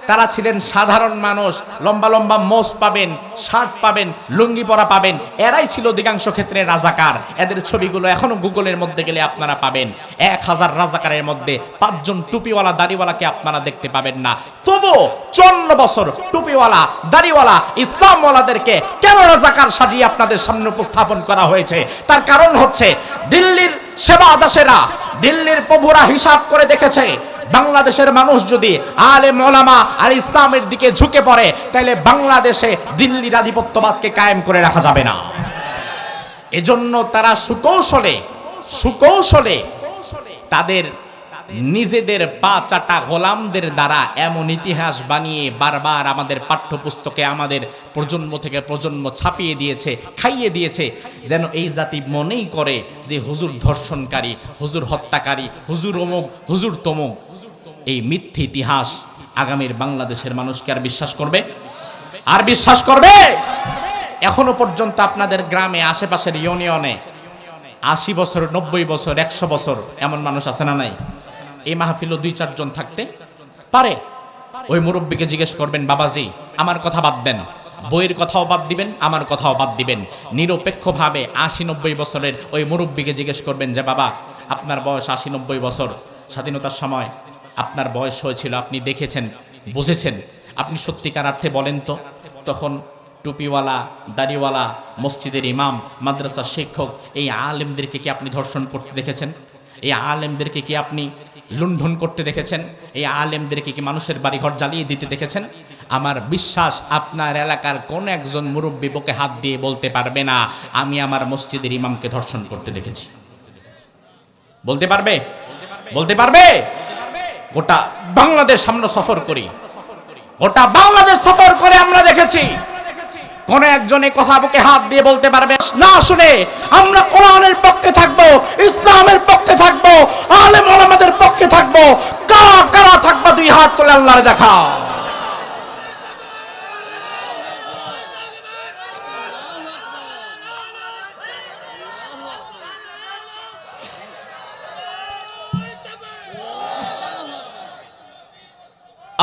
তারা ছিলেন সাধারণ মানুষ, লম্বা লম্বা মোজ পাবেন, শার্ট পাবেন, লুঙ্গি পরা পাবেন, এরাই ছিল অধিকাংশ ক্ষেত্রে রাজাকার। এদের ছবিগুলো এখনো গুগলের মধ্যে গেলে আপনারা পাবেন। 1000 রাজাকারের মধ্যে 5 জন টুপিওয়ালা দাড়িওয়ালাকে আপনারা দেখতে পাবেন না। তবু 54 বছর টুপিওয়ালা দাড়িওয়ালা ইসলামওয়ালাদেরকে কেন রাজাকার সাজিয়ে আপনাদের সামনে উপস্থাপন করা হয়েছে? তার কারণ হচ্ছে দিল্লির সেবা দাসেরা, দিল্লির প্রভুরা হিসাব করে দেখেছে, বাংলাদেশের মানুষ যদি আলেম ওলামা আর ইসলামের দিকে ঝুঁকে পড়ে, তাহলে বাংলাদেশে দিল্লির আধিপত্যবাদকে কায়েম করে রাখা যাবে না। এজন্য তারা সুকৌশলে তাদের নিজেদের পা চাটা গোলামদের দ্বারা এমন ইতিহাস বানিয়ে বারবার আমাদের পাঠ্যপুস্তকে আমাদের প্রজন্ম থেকে প্রজন্ম ছাপিয়ে দিয়েছে, খাইয়ে দিয়েছে, যেন এই জাতি মনেই করে যে হুজুর ধর্ষণকারী, হুজুর হত্যাকারী, হুজুর অমুক, হুজুর তমুক। এই মিথ্যে ইতিহাস আগামীর বাংলাদেশের মানুষকে আর বিশ্বাস করবে? আর বিশ্বাস করবে? এখনো পর্যন্ত আপনাদের গ্রামে, আশেপাশের ইউনিয়নে 80 বছর, 90 বছর, 100 বছর এমন মানুষ আছে না নাই? এই মাহফিলও 2-4 জন থাকতে পারে। ওই মুরব্বীকে জিজ্ঞেস করবেন, বাবাজি আমার কথা বাদ দেন, বইয়ের কথাও বাদ দিবেন, আমার কথাও বাদ দিবেন, নিরপেক্ষভাবে 80-90 বছরের ওই মুরব্বীকে জিজ্ঞেস করবেন যে বাবা আপনার বয়স 80-90 বছর, স্বাধীনতার সময় আপনার বয়স হয়েছিল, আপনি দেখেছেন, বুঝেছেন, আপনি সত্যিকার অর্থে বলেন তো, তখন টুপিওয়ালা দাড়িওয়ালা মসজিদের ইমাম মাদ্রাসার শিক্ষক এই আলেমদেরকে কি আপনি ধর্ষণ করতে দেখেছেন? এই আলেমদেরকে কি আপনি লুণ্ঠন করতে দেখেছেন? এই আলেমদেরকে কি মানুষের বাড়িঘর জ্বালিয়ে দিতে দেখেছেন? আমার বিশ্বাস আপনার এলাকার কোন একজন মুরব্বী বুকে হাত দিয়ে বলতে পারবে না আমি আমার মসজিদের ইমামকে ধর্ষণ করতে দেখেছি। বলতে পারবে? বলতে পারবে? গোটা বাংলাদেশ আমরা সফর করি, গোটা বাংলাদেশ সফর করে আমরা দেখেছি কোন একজন এই কথা বুকে হাত দিয়ে বলতে পারবে না শুনে আমরা কোরআনের পক্ষে থাকবো, ইসলামের পক্ষে থাকবো, আলেম ওলামাদের পক্ষে থাকবো। কারা কারা থাকবা? 2 হাত তুলে আল্লাহরে দেখাও।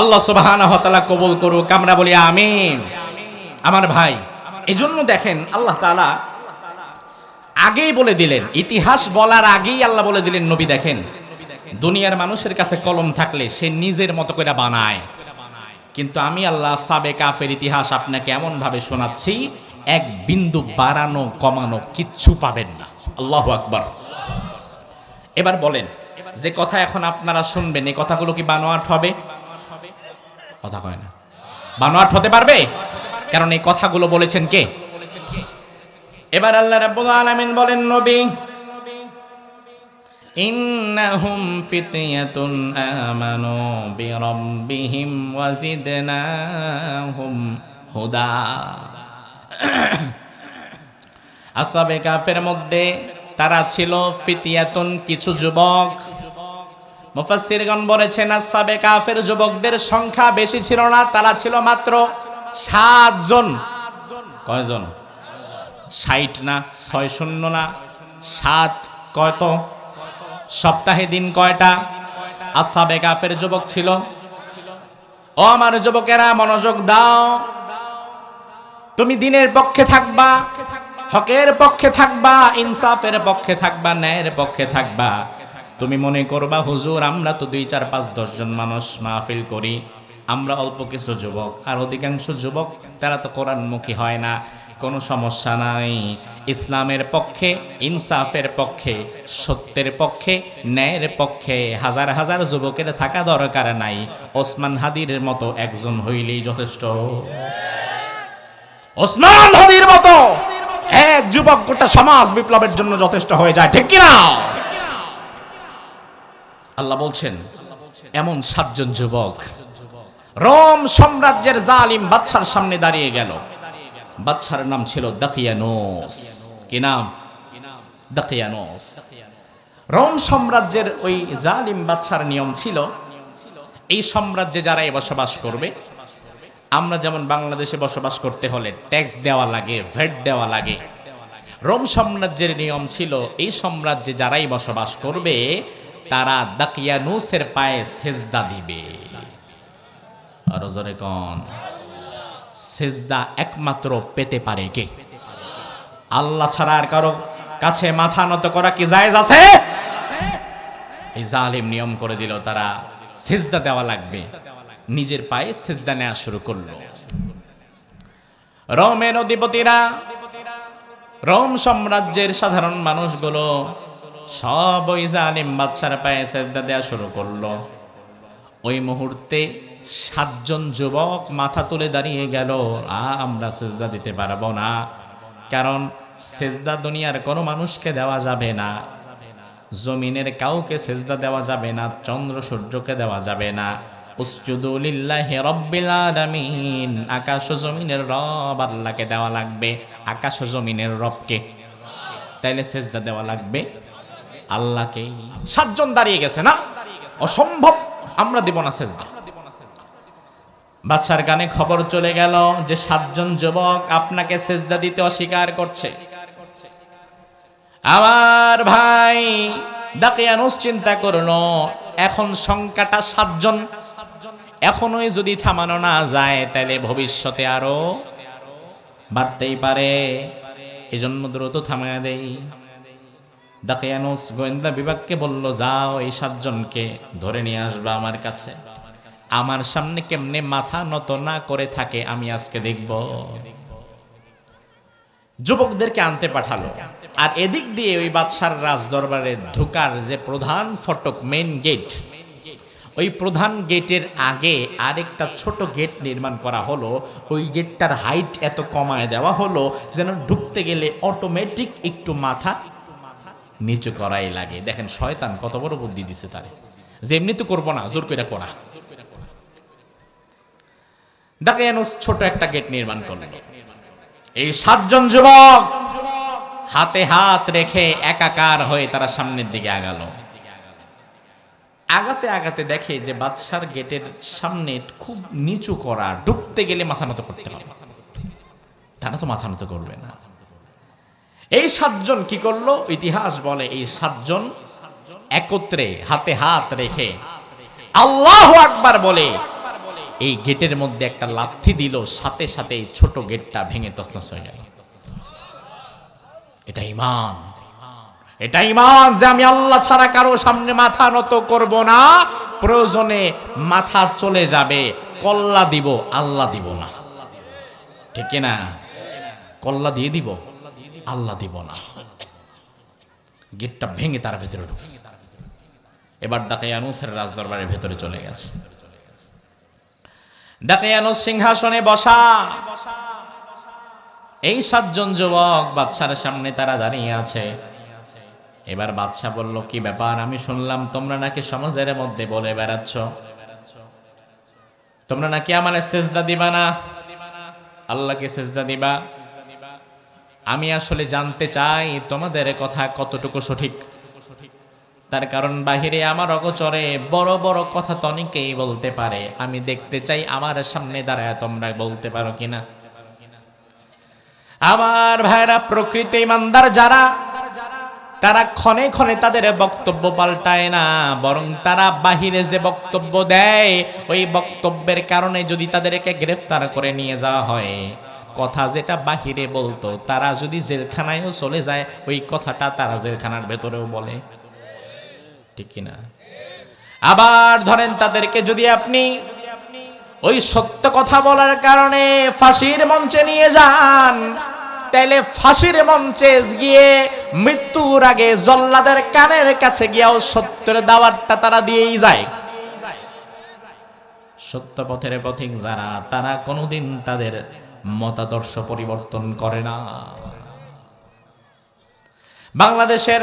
আল্লাহ সুবহানাহু ওয়া তাআলা কবুল করুক, আমরা বলি আমিন। আমার ভাই, এজন্য দেখেন আল্লাহ তাআলা আগেই বলে দিলেন, ইতিহাস বলার আগেই আল্লাহ বলে দিলেন নবী দেখেন দুনিয়ার মানুষের কাছে কলম থাকলে সে নিজের মতো করে বানায়, কিন্তু আমি আল্লাহ সাবে কাফের ইতিহাস আপনাকে এমন ভাবে শোনাচ্ছি এক বিন্দু বাড়ানো কমানো কিচ্ছু পাবেন না। আল্লাহু আকবার। এবার বলেন, যে কথা এখন আপনারা শুনবেন এই কথাগুলো কি বানোয়াট হবে? কথা কয় না। বানোয়াট হতে পারবে? কারণ এই কথাগুলো বলেছেন কে? এবার আল্লাহ রাব্বুল আলামিন বলেন, নবী ইন্নাহুম ফিতয়াতুন আমানু বিরাব্বিহিম ওয়াজিদনাহুম হুদা। আসহাবে কাফের মধ্যে তারা ছিল ফিতয়াতুন, কিছু যুবক। মুফাসসিরগণ বলেছেন আসহাবে কাফের যুবকদের সংখ্যা বেশি ছিল না, তারা ছিল মাত্র 7 জন। কয়জন? 60 না, 60 না, 7 কত? সপ্তাহে দিন কয়টা? আসহাবে কাফের যুবক ছিল। ও আমার যুবকেরা মনোযোগ দাও, তুমি দিনের পক্ষে থাকবা, হকের পক্ষে থাকবা, ইনসাফের পক্ষে থাকবা, ন্যায়ের পক্ষে থাকবা। তুমি মনে করবা হুজুর আমরা তো 2, 4, 5, 10 জন মানুষ মাহফিল করি, আমরা অল্প কিছু যুবক, আর অধিকাংশ যুবক তারা তো কোরআনমুখী হয় না। কোনো সমস্যা নাই, ইসলামের পক্ষে, ইনসাফের পক্ষে, সত্যের পক্ষে, ন্যায়ের পক্ষে হাজার হাজার যুবকের থাকা দরকার নাই, ওসমান হাদির মতো একজন হইলেই যথেষ্ট। ওসমান হাদির মতো এক যুবক গোটা সমাজ বিপ্লবের জন্য যথেষ্ট হয়ে যায়, ঠিক কিনা? আল্লাহ বলছেন এমন 7 জন যুবক রোম সাম্রাজ্যের জালিম বাদশার সামনে দাঁড়িয়ে গেল। বাদশার নাম ছিল দাকিয়ানোস। কি নাম? দাকিয়ানোস। রোম সাম্রাজ্যের ওই জালিম বাদশার নিয়ম ছিল এই সাম্রাজ্যে যারাই বসবাস করবে, আমরা যেমন বাংলাদেশে বসবাস করতে হলে ট্যাক্স দেওয়া লাগে, ভ্যাট দেওয়া লাগে, রোম সাম্রাজ্যের নিয়ম ছিল এই সাম্রাজ্যে যারাই বসবাস করবে তারা দাকিয়ানুসের পায়ে সেজদা দিবে। আর জোরে কোন সিজদা একমাত্র পেতে পারে কে? আল্লাহ ছাড়া আর কারো কাছে মাথা নত করা কি জায়েজ আছে? এই জালিম নিয়ম করে দিল, তারা সিজদা দেওয়া লাগবে, নিজের পায়ে সিজদা নেওয়া শুরু করলো। রোমের অধিপতিরা, রোম সাম্রাজ্যের সাধারণ মানুষগুলো সব ওই জালিম বাদশার পায়ে সিজদা দেওয়া শুরু করলো। ওই মুহূর্তে 7 জন যুবক মাথা তুলে দাঁড়িয়ে গেল, আমরা সিজদা দিতে পারবো না, কারণ সিজদা দুনিয়ার কোনো মানুষকে দেওয়া যাবে না, জমিনের কাউকে সিজদা দেওয়া যাবে না, চন্দ্র সূর্যকে দেওয়া যাবে না। উসজুদু লিল্লাহি রাব্বিল আলামিন, আকাশ ও জমিনের রব আল্লাহকে দেওয়া লাগবে। আকাশ ও জমিনের রবকে, তাইলে সিজদা দেওয়া লাগবে আল্লাহকে। 7 জন দাঁড়িয়ে গেছে, না অসম্ভব, আমরা দেব না সিজদা। বাদশার কানে খবর চলে গেল যে 7 জন যুবক আপনাকে সিজদা দিতে অস্বীকার করছে। আমার ভাই দাকিয়ানুস চিন্তা করলো, এখন সংখ্যাটা 7 জন, এখনোই যদি থামানো না যায় তাহলে ভবিষ্যতে আরো বাড়তেই পারে, এজন্য দ্রুত থামায়া দেই। দাকিয়ানুস গোয়েন্দা বিভাগকে বলল, যাও এই 7 জনকে ধরে নিয়ে আসবা আমার কাছে, আমার সামনে কেমনে মাথা নত না করে থাকে আমি আজকে দেখব। যুবকদেরকে আনতে পাঠালো। আর এদিক দিয়ে ওই বাদশার রাজদরবারে ঢোকার যে প্রধান ফটক, মেইন গেট, ওই প্রধান গেটের আগে আরেকটা ছোট গেট নির্মাণ করা হলো। ওই গেটটার হাইট এত কমায় দেওয়া হলো যেন ঢুকতে গেলে অটোমেটিক একটু মাথা নিচু করাই লাগে। দেখেন শয়তান কত বড় বুদ্ধি দিছে তারে, যে এমনি তো করবো না, জোর করে করা। দাকিয়ানুস ছোট একটা গেট নির্মাণ করলেন। এই 7 জন যুবক হাতে হাত রেখে একাকার হয়ে তারা সামনের দিকে আগালো। আগাতে আগাতে দেখে যে বাদশার গেটের সামনে খুব নিচু করা, ঢুকতে গেলে মাথা নত করতে হবে, তারা তো মাথা নত করবে না। এই 7 জন কি করলো? ইতিহাস বলে এই 7 জন একত্রে হাতে হাত রেখে আল্লাহু আকবার বলে এই গেটের মধ্যে একটা লাথি দিল, সাথে সাথে এই ছোট গেটটা ভেঙে তছনছ হয়ে গেল। এটা ঈমান, এটা ঈমান যে আমি আল্লাহ ছাড়া কারো সামনে মাথা নত করব না, প্রয়োজনে মাথা চলে যাবে, কল্লা দিব, আল্লাহ দিব না। ঠিক না? কল্লা দিয়ে দিব, আল্লাহ দিব না। গেটটা ভেঙে তার ভেতরে ঢুকছে। এবার দাকিয়ানুসের রাজদরবারের ভেতরে চলে গেছে। দাকিয়ানুস সিংহাসনে বসা, এই 7 জন যুবক বাদশার সামনে তারা দাঁড়িয়ে আছে। এবার বাদশা বলল, কি ব্যাপার? আমি শুনলাম তোমরা নাকি সমাজের মধ্যে বলে বেড়াচ্ছ, তোমরা নাকি আমার সিজদা দিবা না, আল্লাহকে সিজদা দিবা। আমি আসলে জানতে চাই তোমাদের কথা কতটুকু সঠিক। তার কারণ বাহিরে আমার অগোচরে বড় বড় কথা তো অনেকেই বলতে পারে, আমি দেখতে চাই আমার সামনে দাঁড়ায় তোমরা বলতে পারো কিনা। আমার ভাইরা, প্রকৃতি ইমানদার যারা, তারা ক্ষণে ক্ষণে তাদের বক্তব্য পাল্টায় না, বরং তারা বাহিরে যে বক্তব্য দেয় ওই বক্তব্যের কারণে যদি তাদেরকে গ্রেফতার করে নিয়ে যাওয়া হয়, কথা যেটা বাহিরে বলতো তারা যদি জেলখানায়ও চলে যায় ওই কথাটা তারা জেলখানার ভেতরেও বলে। ঠিক কিনা? আবার ধরেন তাদেরকে যদি আপনি ওই সত্য কথা বলার কারণে ফাঁসির মঞ্চে নিয়ে যান, তাইলে ফাঁসির মঞ্চে গিয়ে মৃত্যুর আগে জল্লাদের কানের কাছে গিয়েও সত্যের দাওয়াতটা তারা দিয়েই যায়। সত্য পথের পথিক যারা, তারা কোনোদিন তাদের মতাদর্শ পরিবর্তন করে না। বাংলাদেশের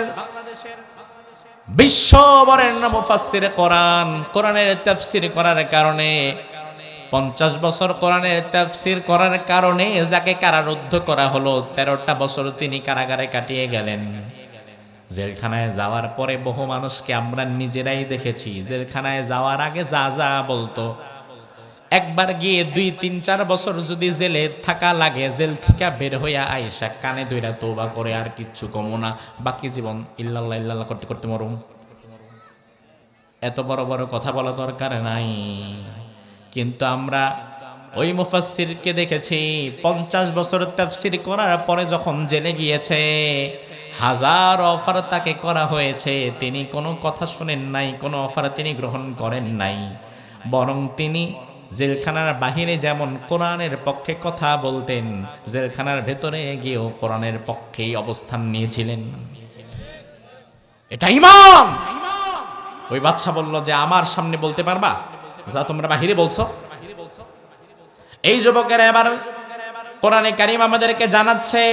বিশ্ববরেণ্য মুফাসসির কোরআন, কোরআনের তাফসীর করার কারণে 50 বছর কোরআনের তাফসীর করার কারণে যাকে কারারুদ্ধ করা হলো, 13টা বছর তিনি কারাগারে কাটিয়ে গেলেন। জেলখানায় যাওয়ার পরে বহু মানুষকে আমরা নিজেরাই দেখেছি, জেলখানায় যাওয়ার আগে যা যা বলতো, একবার গিয়ে 2, 3, 4 বছর যদি জেলে থাকা লাগে, জেল থেকে বের হইয়া আইসা কানে ধইরা তওবা করে আর কিচ্ছু কমো না, বাকি জীবন ইল্লাল্লাহ ইল্লাল্লাহ করতে করতে মরুম। এত বড় বড় কথা বলা দরকার নাই। কিন্তু আমরা ওই মুফাসসিরকে দেখেছি 50 বছর তাফসীর করার পরে যখন জেলে গিয়েছে, হাজার অফার তাকে করা হয়েছে, তিনি কোনো কথা শুনেন নাই, কোনো অফার তিনি গ্রহণ করেন নাই। বরং তিনি জেলখানার বাহিরে যেমন কোরআনের পক্ষে কথা বলতেন, জেলখানার ভেতরে গিয়েও কোরআনের পক্ষেই অবস্থান নিয়েছিলেন। এটা ঈমান। ওই বাদশা বলল যে আমার সামনে বলতে পারবা যা তোমরা বাহিরে বলছো? এই যুবকেরা এবার কোরআনে কারীম আমাদেরকে জানাচ্ছে,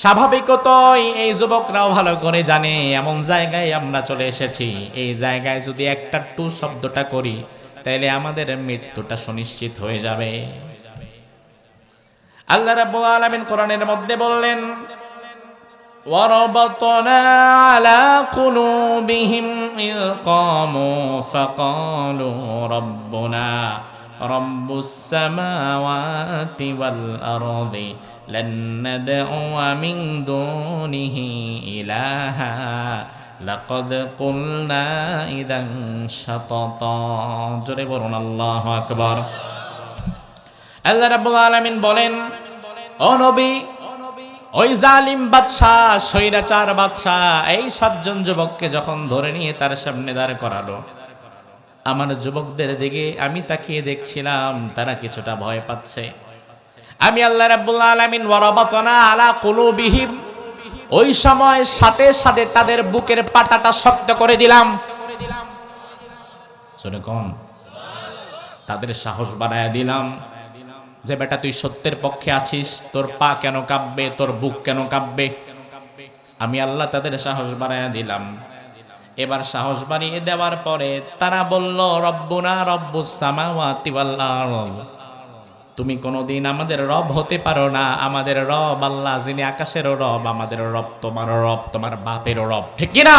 স্বাভাবিকতই এই যুবকরাও ভালো করে জানে এমন জায়গায় আমরা চলে এসেছি, এই জায়গায় যদি একটা টু শব্দটা করি তাহলে আমাদের মৃত্যুটা সুনিশ্চিত হয়ে যাবে। আল্লাহ রাব্বুল আলামিন কোরআনের মধ্যে বললেন, وَرَبَطْنَا عَلَى قُلُوبِهِمْ إِذْ قَامُوا فَقَالُوا رَبُّنَا رَبُّ السَّمَاوَاتِ وَالْأَرْضِ لَن نَّدْعُوَ مِن دُونِهِ إِلَٰهًا لَقَدْ قُلْنَا إِذًا شَطَطًا। জোরে বলুন আল্লাহু আকবার। আল্লাহ রাব্বুল আলামিন বলেন, ও নবী, ওই জালিম বাদশাহ, স্বৈরাচার বাদশাহ এই 7 জন যুবককে যখন ধরে নিয়ে তার সামনে দাঁড় করালো, আমার যুবকদের দিকে আমি তাকিয়ে দেখছিলাম তারা কিছুটা ভয় পাচ্ছে। আমি আল্লাহ রাব্বুল আলামিন ওয়ারাবাতনা আলা কুলুবিহিম, ওই সময় সাথে সাথে তাদের বুকের পাটাটা শক্ত করে দিলাম। শুনে কোন তাদের সাহস বাড়ায়া দিলাম যে বেটা তুই সত্যের পক্ষে আছিস, তোর পা কেন কাঁপবে, তোর বুক কেন কাঁপবে? আমি আল্লাহ তাদের সাহস বাড়ায়া দিলাম। এবার সাহস বাড়িয়ে দেওয়ার পরে তারা বলল, রব্বুনা রব্বুস সামাওয়াতি ওয়াল আরদ, তুমি কোনোদিন আমাদের রব হতে পারো না। আমাদের রব আল্লাহ, যিনি আকাশেরও রব, আমাদের রব তোমার রব, তোমার বাপেরও রব, ঠিক কি না?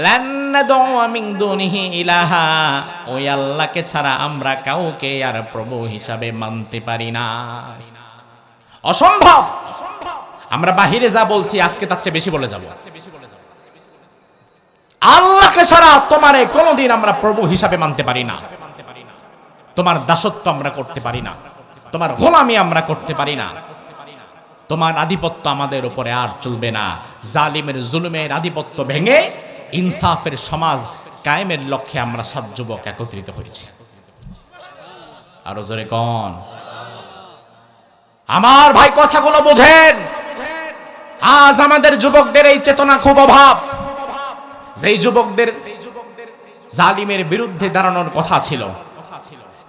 লান নাদউ মিন দুনিহি ইলাহা, ওই আল্লাহকে ছাড়া আমরা কাউকে আর প্রভু হিসাবে মানতে পারি না। অসম্ভব। আমরা বাহিরে যা বলছি আজকে তার চেয়ে বেশি বলে যাব। আল্লাহকে ছাড়া তোমারে কোনোদিন আমরা প্রভু হিসাবে মানতে পারি না। তোমার দাসত্ব আমরা করতে পারি না, তোমার গোলামি আমরা করতে পারি না, তোমার আধিপত্য আমাদের উপরে আর চলবে না। জালিমের জুলুমের আধিপত্য ভেঙে ইনসাফের সমাজ কায়েমের লক্ষ্যে আমরা 7 যুবক একত্রিত হয়েছি। আরো জোরে কোন আমার ভাই, কথাগুলো বোঝেন। আজ আমাদের যুবকদের এই চেতনা খুব অভাব। যেই যুবকদের জালিমের বিরুদ্ধে দাঁড়ানোর কথা ছিল,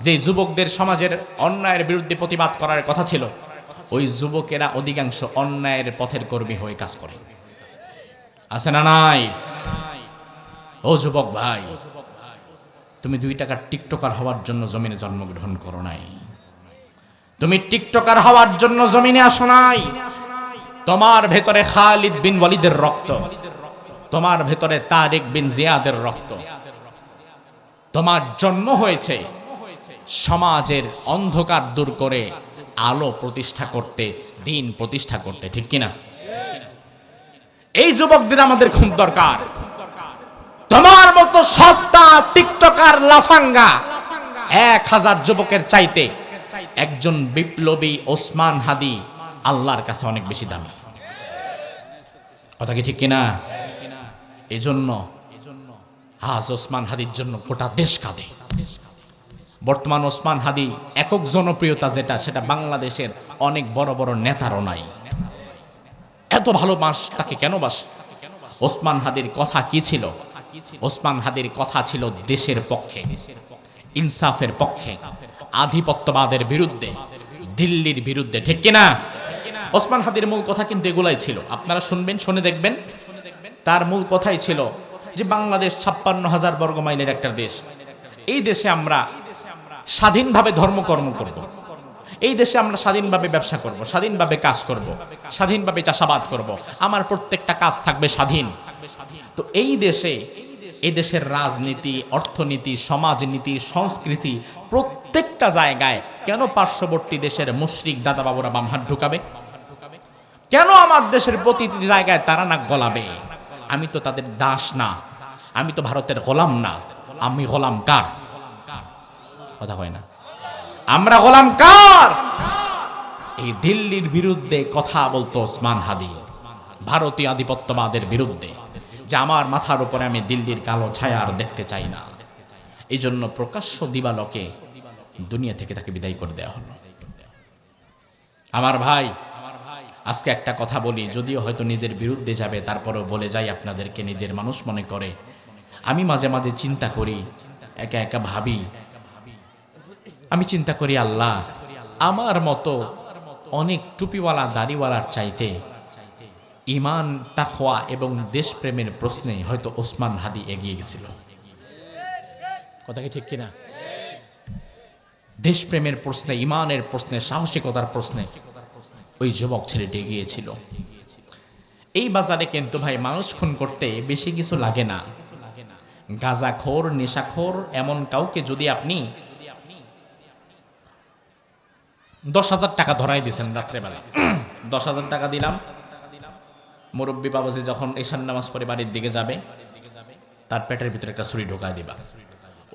যে যুবকদের সমাজের অন্যায়ের বিরুদ্ধে প্রতিবাদ করার কথা ছিল, ওই যুবকেরা অধিকাংশ অন্যায়ের পথের কর্মী হয়ে কাজ করে। আছে না নাই? ও যুবক ভাই, তুমি 2 টাকার টিকটকার হওয়ার জন্য জমিনে জন্মগ্রহণ করো নাই। তুমি টিকটকার হওয়ার জন্য জমিনে আসো নাই। তোমার ভেতরে খালিদ বিন ওয়ালিদের রক্ত, তোমার ভেতরে তারেক বিন জিয়াদের রক্ত। তোমার জন্ম হয়েছে সমাজের অন্ধকার দূর করে আলো প্রতিষ্ঠা করতে, দিন প্রতিষ্ঠা করতে, ঠিক কিনা? এই যুবকদের আমাদের খুব দরকার। তোমার মতো সস্তা টিকটকার লাফাঙ্গা 1000 যুবকের চাইতে একজন বিপ্লবী ওসমান হাদি আল্লাহর কাছে অনেক বেশি দামি। কথা কি ঠিক কিনা? এজন্য আজ ওসমান হাদির জন্য গোটা দেশ কাঁদে। বর্তমান ওসমান হাদি একক জনপ্রিয়তা যেটা, সেটা বাংলাদেশের অনেক বড় বড় নেতারও নাই। এত ভালোবাস তাকে কেন বাস? ওসমান হাদির কথা কি ছিল? ওসমান হাদির কথা ছিল দেশের পক্ষে, ইনসাফের পক্ষে, আধিপত্যবাদের বিরুদ্ধে, দিল্লির বিরুদ্ধে, ঠিক কিনা? ওসমান হাদির মূল কথা কিন্তু এগুলাই ছিল। আপনারা শুনবেন, শুনে দেখবেন। তার মূল কথাই ছিল যে বাংলাদেশ 56,000 বর্গ মাইলের একটা দেশ। এই দেশে আমরা স্বাধীনভাবে ধর্মকর্ম করব, এই দেশে আমরা স্বাধীনভাবে ব্যবসা করব, স্বাধীনভাবে কাজ করব, স্বাধীনভাবে চাষাবাদ করব, আমার প্রত্যেকটা কাজ থাকবে স্বাধীন। তো এই দেশে, এই দেশের রাজনীতি, অর্থনীতি, সমাজনীতি, সংস্কৃতি প্রত্যেকটা জায়গায় কেন পার্শ্ববর্তী দেশের মুশরিক দাদা বাবুরা বাম হাত ঢুকাবে? কেন আমার দেশের প্রতিটি জায়গায় তারা নাক গলাবে? আমি তো তাদের দাস না, আমি তো ভারতের গোলাম না, আমি গোলাম কার? কথা হয় না। আমরা গোলাম কার? এই দিল্লির বিরুদ্ধে কথা বলতো ওসমান হাদি, ভারতীয় আধিপত্যবাদের বিরুদ্ধে, যে আমার মাথার উপরে আমি দিল্লির কালো ছায়া আর দেখতে চাই না। এই জন্য প্রকাশ্য দিবালোকে দুনিয়া থেকে তাকে বিদায় করে দেওয়া হলো। আমার ভাই, আজকে একটা কথা বলি, যদিও হয়তো নিজের বিরুদ্ধে যাবে, তারপরেও বলে যাই আপনাদেরকে, নিজের মানুষ মনে করে। আমি মাঝে মাঝে চিন্তা করি, একা একা ভাবি, আমি চিন্তা করি আল্লাহ, আমার মতো অনেক টুপিওয়ালা দাড়িওয়ালার চাইতে ঈমান, তাকওয়া এবং দেশপ্রেমের প্রশ্নে হয়তো ওসমান হাদি এগিয়ে গেছিল। কথা কি ঠিক কিনা? দেশপ্রেমের প্রশ্নে, ঈমানের প্রশ্নে, সাহসিকতার প্রশ্নে ওই যুবক ছেলেটি এগিয়েছিল। এই বাজারে কিন্তু ভাই মানুষ খুন করতে বেশি কিছু লাগে না। গাঁজাখোর, নেশাখোর এমন কাউকে যদি আপনি 10,000 টাকা ধরাই দিয়েছেন রাত্রেবেলা, 10,000 টাকা দিলাম, মুরব্বী বাবাজি যখন ঈশান নামাজ পড়ে বাড়ির দিকে যাবে, তার পেটের ভিতরে একটা ছুরি ঢোকায় দিবা।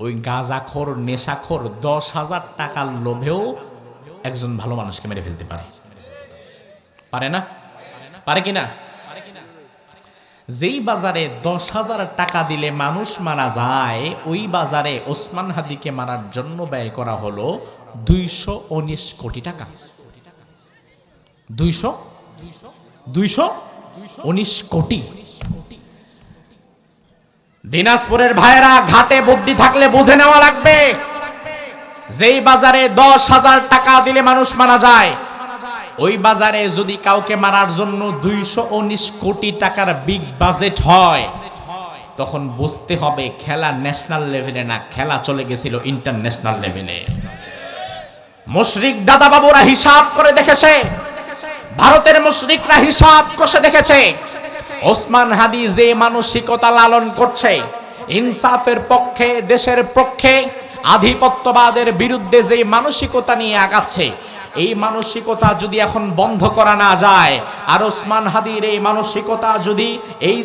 ওই গাঁজাখোর, নেশাখোর 10,000 টাকার লোভেও একজন ভালো মানুষকে মেরে ফেলতে পারে। পারে না? পারে কিনা? যেই বাজারে 10,000 টাকা দিলে মানুষ মারা যায়, ওই বাজারে ওসমান হাদিকে মারার জন্য ব্যয় করা হলো 219 কোটি টাকা। 219 কোটি। দিনাজপুরের ভাইরা, ঘাটে বুদ্ধি থাকলে বুঝে নেওয়া লাগবে, যেই বাজারে 10,000 টাকা দিলে মানুষ মারা যায়, ওই বাজারে যদি কাউকে মারার জন্য 219 কোটি টাকার বিগ বাজেট হয়, তখন বুঝতে হবে খেলা ন্যাশনাল লেভেলে না, খেলা চলে গেছিল ইন্টারন্যাশনাল লেভেলে। মুশরিক দাদা বাবুরা হিসাব করে দেখেছে, ভারতের মুশরিকরা হিসাব কষে দেখেছে, ওসমান হাদি যে মানসিকতা লালন করছে, ইনসাফের পক্ষে, দেশের পক্ষে, আধিপত্যবাদের বিরুদ্ধে যে মানসিকতা নিয়ে আগাচ্ছে, এই মানসিকতা যদি এখন বন্ধ করা না যায়, আর ওসমান হাদির এই মানসিকতা যদি এই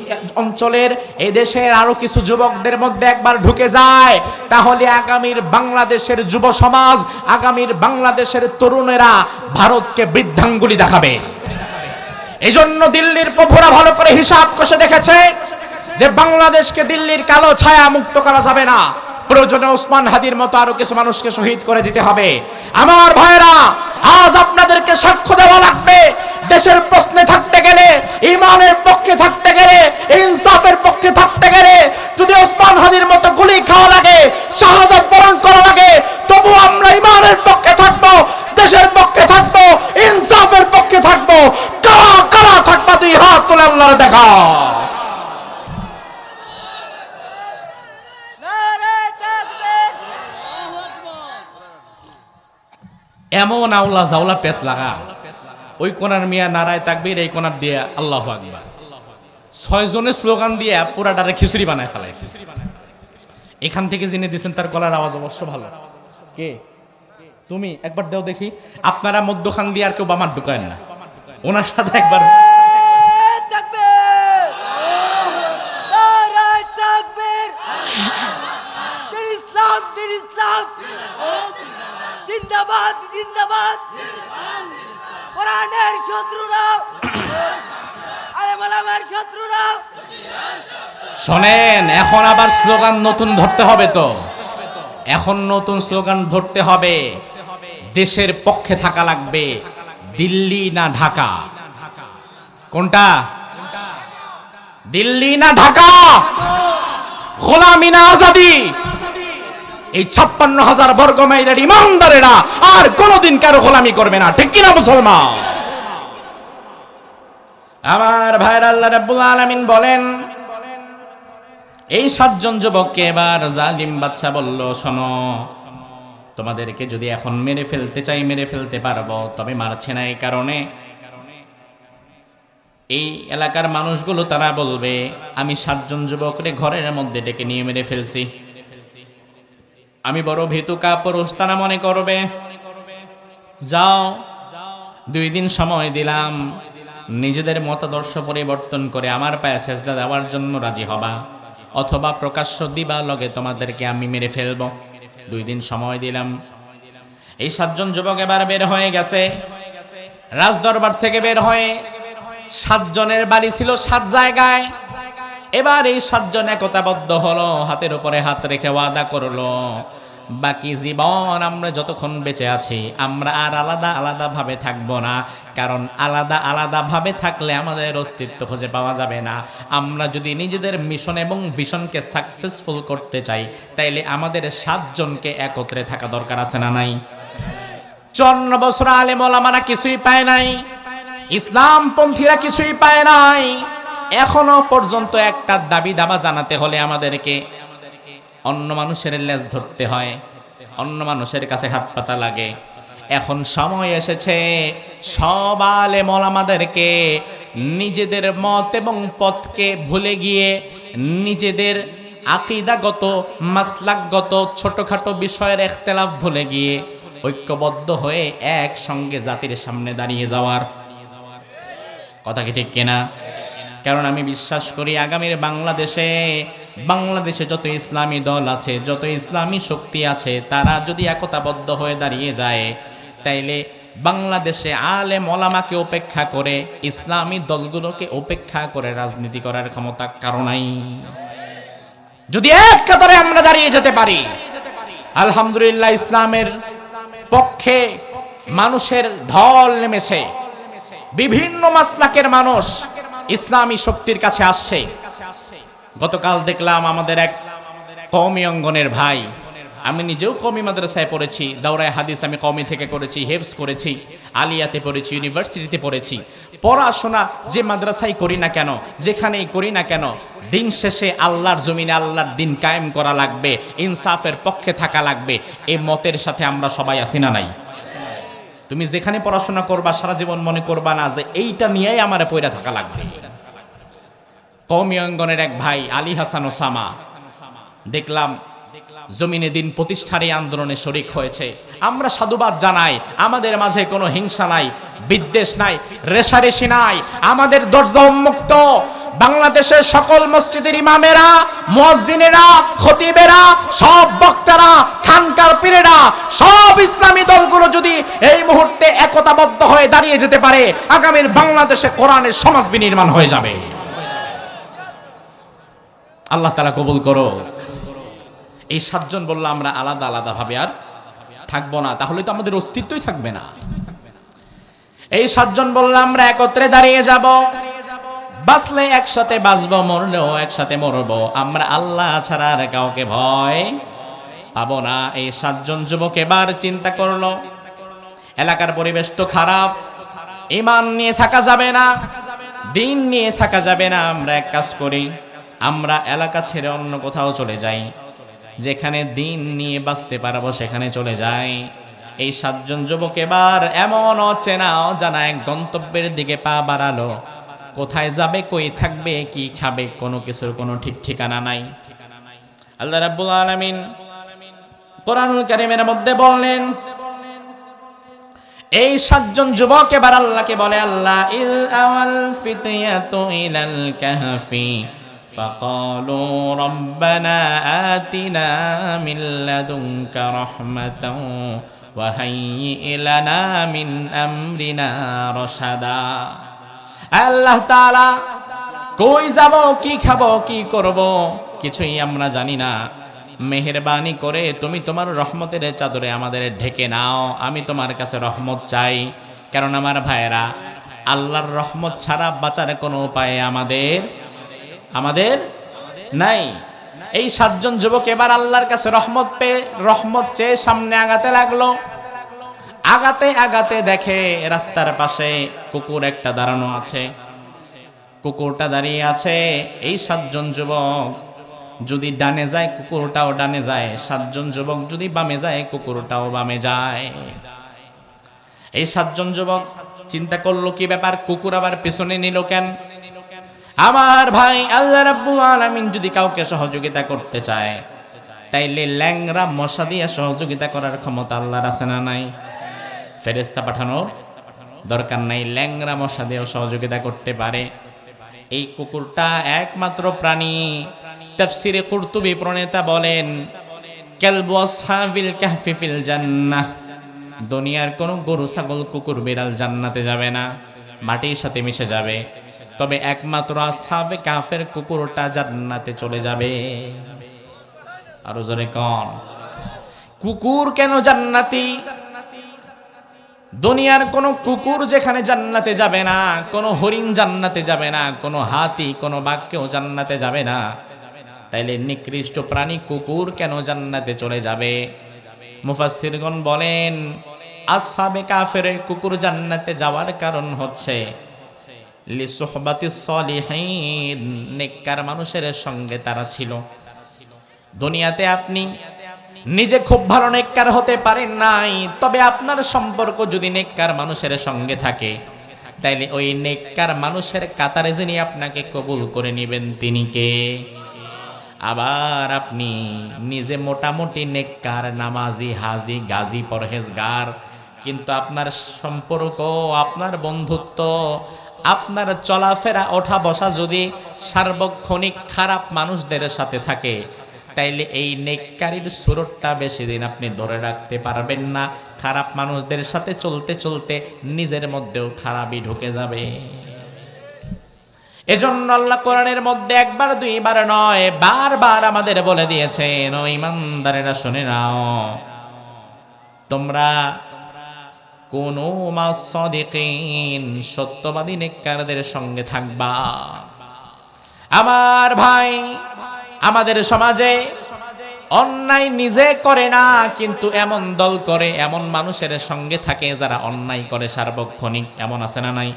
অঞ্চলের, এই দেশের আরো কিছু যুবকদের মধ্যে একবার ঢুকে যায়, তাহলে আগামীর বাংলাদেশের যুব সমাজ, আগামীর বাংলাদেশের তরুণেরা ভারতকে বৃদ্ধাঙ্গুলি দেখাবে। এজন্য দিল্লির প্রভুরা ভালো করে হিসাব কষে দেখেছে যে বাংলাদেশকে দিল্লির কালো ছায়া মুক্ত করা যাবে না, প্রয়োজনে ওসমান হাদির মতো আরো কিছু মানুষকে শহীদ করে দিতে হবে। আমার ভাইরা, আজ আপনাদেরকে সাক্ষ্য দেওয়া লাগবে, দেশের প্রশ্নে থাকতে গেলে, ঈমানের পক্ষে থাকতে গেলে, ইনসাফের পক্ষে থাকতে গেলে, যদি ওসমান হাদির মতো গুলি খাওয়া লাগে, শাহাদাত বরণ করা লাগে, তবু আমরা ঈমানের পক্ষে থাকবো, দেশের পক্ষে থাকবো, ইনসাফের পক্ষে থাকবো। কারা কারা থাকবা? তুই হাত তুলে আল্লাহর দেখা। এমন আউলা জাউলা পেস লাগা, ওই কোনার মিয়া নারায় তাকবীর, এই কোনার দিয়ে আল্লাহু আকবার, 6 জনের স্লোগান দিয়ে পুরাটারে খিচুড়ি বানায় ফেলাইছে। এখান থেকে জেনে দিয়েছেন তার গলার আওয়াজ অবশ্য ভালো। কে তুমি? একবার দেও দেখি। আপনারা মধ্যখান দিয়ে আর কেউ বামার ঢুকায়েন না, ওনার সাথে একবার জিন্দাবাদ, জিন্দাবাদ। কোরআনের শত্রুরা, আলেম ওলামার শত্রুরা। শোনেন, এখন আবার স্লোগান নতুন ধরতে হবে তো, এখন নতুন স্লোগান ধরতে হবে। দেশের পক্ষে থাকা লাগবে, দিল্লি না ঢাকা। কোনটা? দিল্লি না ঢাকা, গোলামি না আজাদি। এই 56,000 বর্গ মাইলের ইমানদারেরা আর কোনোদিন কারো গোলামি করবে না, ঠিক কিনা মুসলমান? আমার ভাইরা, আল্লাহ রাব্বুল আলামিন বলেন, এই 7 জন যুবককে এবার জালিম বাদশা বলল, শোনো, তোমাদেরকে যদি এখন মেরে ফেলতে চাই মেরে ফেলতে পারবো, তবে মারছে না এই কারণে, এই এলাকার মানুষগুলো তারা বলবে আমি 7 জন যুবকরে ঘরের মধ্যে ডেকে নিয়ে মেরে ফেলছি, আমি বড় ভীতুকা পুরুষ তারা মনে করবে। যাও, 2 দিন সময় দিলাম, নিজেদের মতাদর্শ পরিবর্তন করে আমার পায়ে সেজদা দেওয়ার জন্য রাজি হবা, অথবা প্রকাশ্য দিবা লগে তোমাদেরকে আমি মেরে ফেলবো। 2 দিন সময় দিলাম। এই 7 জন যুবক এবার বের হয়ে গেছে রাজদরবার থেকে। বের হয়ে 7 জনের বাড়ি ছিল 7 জায়গায়। এবার এই 7 জন একতাবদ্ধ হলো, হাতের উপরে হাত রেখে ওয়াদা করলো, বাকি জীবন আমরা যতক্ষণ বেঁচে আছি আমরা আর আলাদা আলাদা ভাবে থাকবো না। কারণ আলাদা আলাদা ভাবে থাকলে আমাদের অস্তিত্ব খুঁজে পাওয়া যাবে না। আমরা যদি নিজেদের মিশন এবং ভিশনকে সাকসেসফুল করতে চাই, তাইলে আমাদের 7 জনকে একত্রে থাকা দরকার আছে না নাই? 54 বছর আলেম ওলামারা কিছুই পায় নাই, ইসলামপন্থীরা কিছুই পায় নাই। এখনো পর্যন্ত একটা দাবি দাবা জানাতে হলে আমাদেরকে অন্য মানুষের লেজ ধরতে হয়, অন্য মানুষের কাছে হাত পাতা লাগে। এখন সময় এসেছে সব আলেম ওলামাদেরকে নিজেদের মত এবং পথকে ভুলে গিয়ে নিজেদের আকীদাগত মাসলাকগত ছোটখাটো বিষয়ের ইখতিলাফ ভুলে গিয়ে ঐক্যবদ্ধ হয়ে একসঙ্গে জাতির সামনে দাঁড়িয়ে যাওয়ার কথা কি ঠিক কিনা? কারণ আমি বিশ্বাস করি আগামীর বাংলাদেশে যত ইসলামী দল আছে, যত ইসলামী শক্তি আছে, তারা যদি একতাবদ্ধ হয়ে দাঁড়িয়ে যায়, তাইলে বাংলাদেশে আলেম ওলামাকে উপেক্ষা করে, ইসলামী দলগুলোকে উপেক্ষা করে রাজনীতি করার ক্ষমতা কারো নাই। যদি এক কাতারে আমরা দাঁড়িয়ে যেতে পারি, আলহামদুলিল্লাহ ইসলামের পক্ষে মানুষের ঢল নেমেছে। বিভিন্ন মাসলাকের মানুষ ইসলামী শক্তির কাছে আসছে। গতকাল দেখলাম আমাদের এক কওমি অঙ্গনের ভাই, আমি নিজেও কওমি মাদ্রাসায় পড়েছি, দাওরায়ে হাদিস আমি কওমি থেকে করেছি, হেফজ করেছি, আলিয়াতে পড়েছি, ইউনিভার্সিটিতে পড়েছি। পড়াশোনা যে মাদ্রাসায় করি না কেন, যেখানেই করি না কেন, দিন শেষে আল্লাহর জমিনে আল্লাহর দিন কায়েম করা লাগবে, ইনসাফের পক্ষে থাকা লাগবে, এই মতের সাথে আমরা সবাই আছি না নাই? তুমি যেখানে পড়াশোনা করবা সারা জীবন মনে করবা না যে এইটা নিয়েই আমার পয়রা থাকা লাগবে। কওমি অঙ্গনের এক ভাই আলী হাসান ওসামা দেখলাম জমিনে দিন প্রতিষ্ঠার এই আন্দোলনে শরিক হয়েছে। আমরা সাধুবাদ জানাই, আমাদের মাঝে কোনো হিংসা নাই, বিদ্বেষ নাই, রেশারেশি নাই, আমাদের দরজা উন্মুক্ত। বাংলাদেশের সকল মসজিদের ইমামেরা, মুয়াজ্জিনেরা, খতিবেরা, সব বক্তারা, খানকার পীরেরা, সব ইসলামী দলগুলো যদি এই মুহূর্তে একতাবদ্ধ হয়ে দাঁড়িয়ে যেতে পারে, আগামীর বাংলাদেশে কোরআনের সমাজ বিনির্মাণ হয়ে যাবে। আল্লাহ তাআলা কবুল করো। এই 7 জন বললাম আমরা আলাদা আলাদা ভাবে আর থাকবো না, তাহলে তো আমাদের অস্তিত্বই থাকবে না। এই 7 জন বললাম আমরা একত্রে দাঁড়িয়ে যাব, বাঁচলে একসাথে বাঁচবো, মরলেও একসাথে মরবো, আমরা আল্লাহ ছাড়া আর কাউকে ভয় পাবো না। এই 7 জন যুবক এবার চিন্তা করলো, এলাকার পরিবেশ তো খারাপ, ঈমান নিয়ে থাকা যাবে না, দিন নিয়ে থাকা যাবে না। আমরা এক কাজ করি, আমরা এলাকা ছেড়ে অন্য কোথাও চলে যাই, যেখানে দিন নিয়ে বাঁচতে পারবো সেখানে চলে যাই। এই 7 জন যুবক এবার এমন অচেনা অজানা এক গন্তব্যের দিকে পা বাড়ালো। কোথায় যাবে, কই থাকবে, কি খাবে, কোনো কিছুর কোনো ঠিক ঠিকানা নাই। আল্লাহ রাব্বুল আলামিন কোরআনুল কারীমের মধ্যে বললেন, এই 7 জন যুবক এবার আল্লাহকে বলে, আল্লাহ ইল আওয়াল ফিতয়াতু ইলাল কাহফি فقالوا ربنا آتنا من لدنك رحمة وهيئ لنا من أمرنا رشدا। আল্লাহ তাআলা কই যাব, কি খাবো, কি করব, কিছুই আমরা জানি না, মেহেরবানি করে তুমি তোমার রহমতের চাদরে আমাদের ঢেকে নাও, আমি তোমার কাছে রহমত চাই। কারণ আমার ভাইয়েরা, আল্লাহর রহমত ছাড়া বাঁচার কোনো উপায় আমাদের নাই। এই 7 জন যুবক এবার আল্লাহর কাছে রহমত চেয়ে সামনে আগাতে লাগলো। আগাতে আগাতে দেখে রাস্তার পাশে কুকুর একটা দাঁড়ানো আছে, কুকুরটা দাঁড়িয়ে আছে। এই 7 জন যুবক যদি ডানে যায় কুকুরটাও ডানে যায়, 7 জন যুবক যদি বামে যায় কুকুরটাও বামে যায়। এই 7 জন যুবক চিন্তা করলো কি ব্যাপার, কুকুর আবার পিছনে নিল কেন? আমার ভাই, আল্লাহ রাব্বুল আলামিন যদি কাউকে সহযোগিতা করতে চায়, তাইলে ল্যাংরা মশা দিয়ে সহযোগিতা করার ক্ষমতা আল্লাহর আছে না নাই? ফেরেশতা পাঠানোর দরকার নাই, ল্যাংরা মশা দিয়েও সহযোগিতা করতে পারে। এই কুকুরটা একমাত্র প্রাণী। তাফসিরে কুরতুবী প্রণেতা বলেন, কালবু আসহাবিল কাহফি ফিল জান্নাহ, দুনিয়ার কোনো গরু ছাগল কুকুর বিড়াল জান্নাতে যাবে না, মাটির সাথে মিশে যাবে। তবে একমাত্র আসহাবে কাহফের কুকুরটা জান্নাতে চলে যাবে। আরো জোরে কোন, কুকুর কেন জান্নাতি? দুনিয়ার কোনো কুকুর যেখানে জান্নাতে যাবে না, কোনো হরিণ জান্নাতে যাবে না, কোনো হাতি কোনো বাঘ কেউ জান্নাতে যাবে না, তাইলে নিকৃষ্ট প্রাণী কুকুর কেন জান্নাতে চলে যাবে? মুফাসসিরগণ বলেন আসহাবে কাফের কুকুর জান্নাতে যাওয়ার কারণ হচ্ছে লিসুহবাতিস সলিহিন, নেককার মানুষের সঙ্গে তারা ছিল। দুনিয়াতে আপনি নিজে খুব ভালো নেককার হতে পারেন নাই, তবে আপনার সম্পর্ক যদি নেককার মানুষের সঙ্গে থাকে, তাইলে ওই নেককার মানুষের কাতারে যিনি আপনাকে কবুল করে নেবেন তিনি কে? আবার আপনি নিজে মোটামুটি নেককার, নামাজি, হাজি, গাজী, পরহেজগার, কিন্তু আপনার সম্পর্ক, আপনার বন্ধুত্ব, আপনার চলাফেরা, ওঠা বসা যদি সার্বক্ষণিক খারাপ মানুষদের সাথে থাকে, তাইলে এই নেককারীর সুরতটা বেশি দিন আপনি ধরে রাখতে পারবেন না। খারাপ মানুষদের সাথে চলতে চলতে নিজের মধ্যেও খারাপই ঢুকে যাবে। এজন্য আল্লাহ কোরআনের মধ্যে একবার দুইবার নয়, বারবার আমাদের বলে দিয়েছেন, ও ঈমানদারেরা শুনে নাও, তোমরা কুনু মাস সাদিকিন, সত্যবাদী নেককারদের সঙ্গে থাকবা। আমার ভাই, আমাদের সমাজে অন্যায় নিজে করে না, কিন্তু এমন দল করে, এমন মানুষের সঙ্গে থাকে যারা অন্যায় করে সার্বক্ষণিক। এমন আছে না নাই?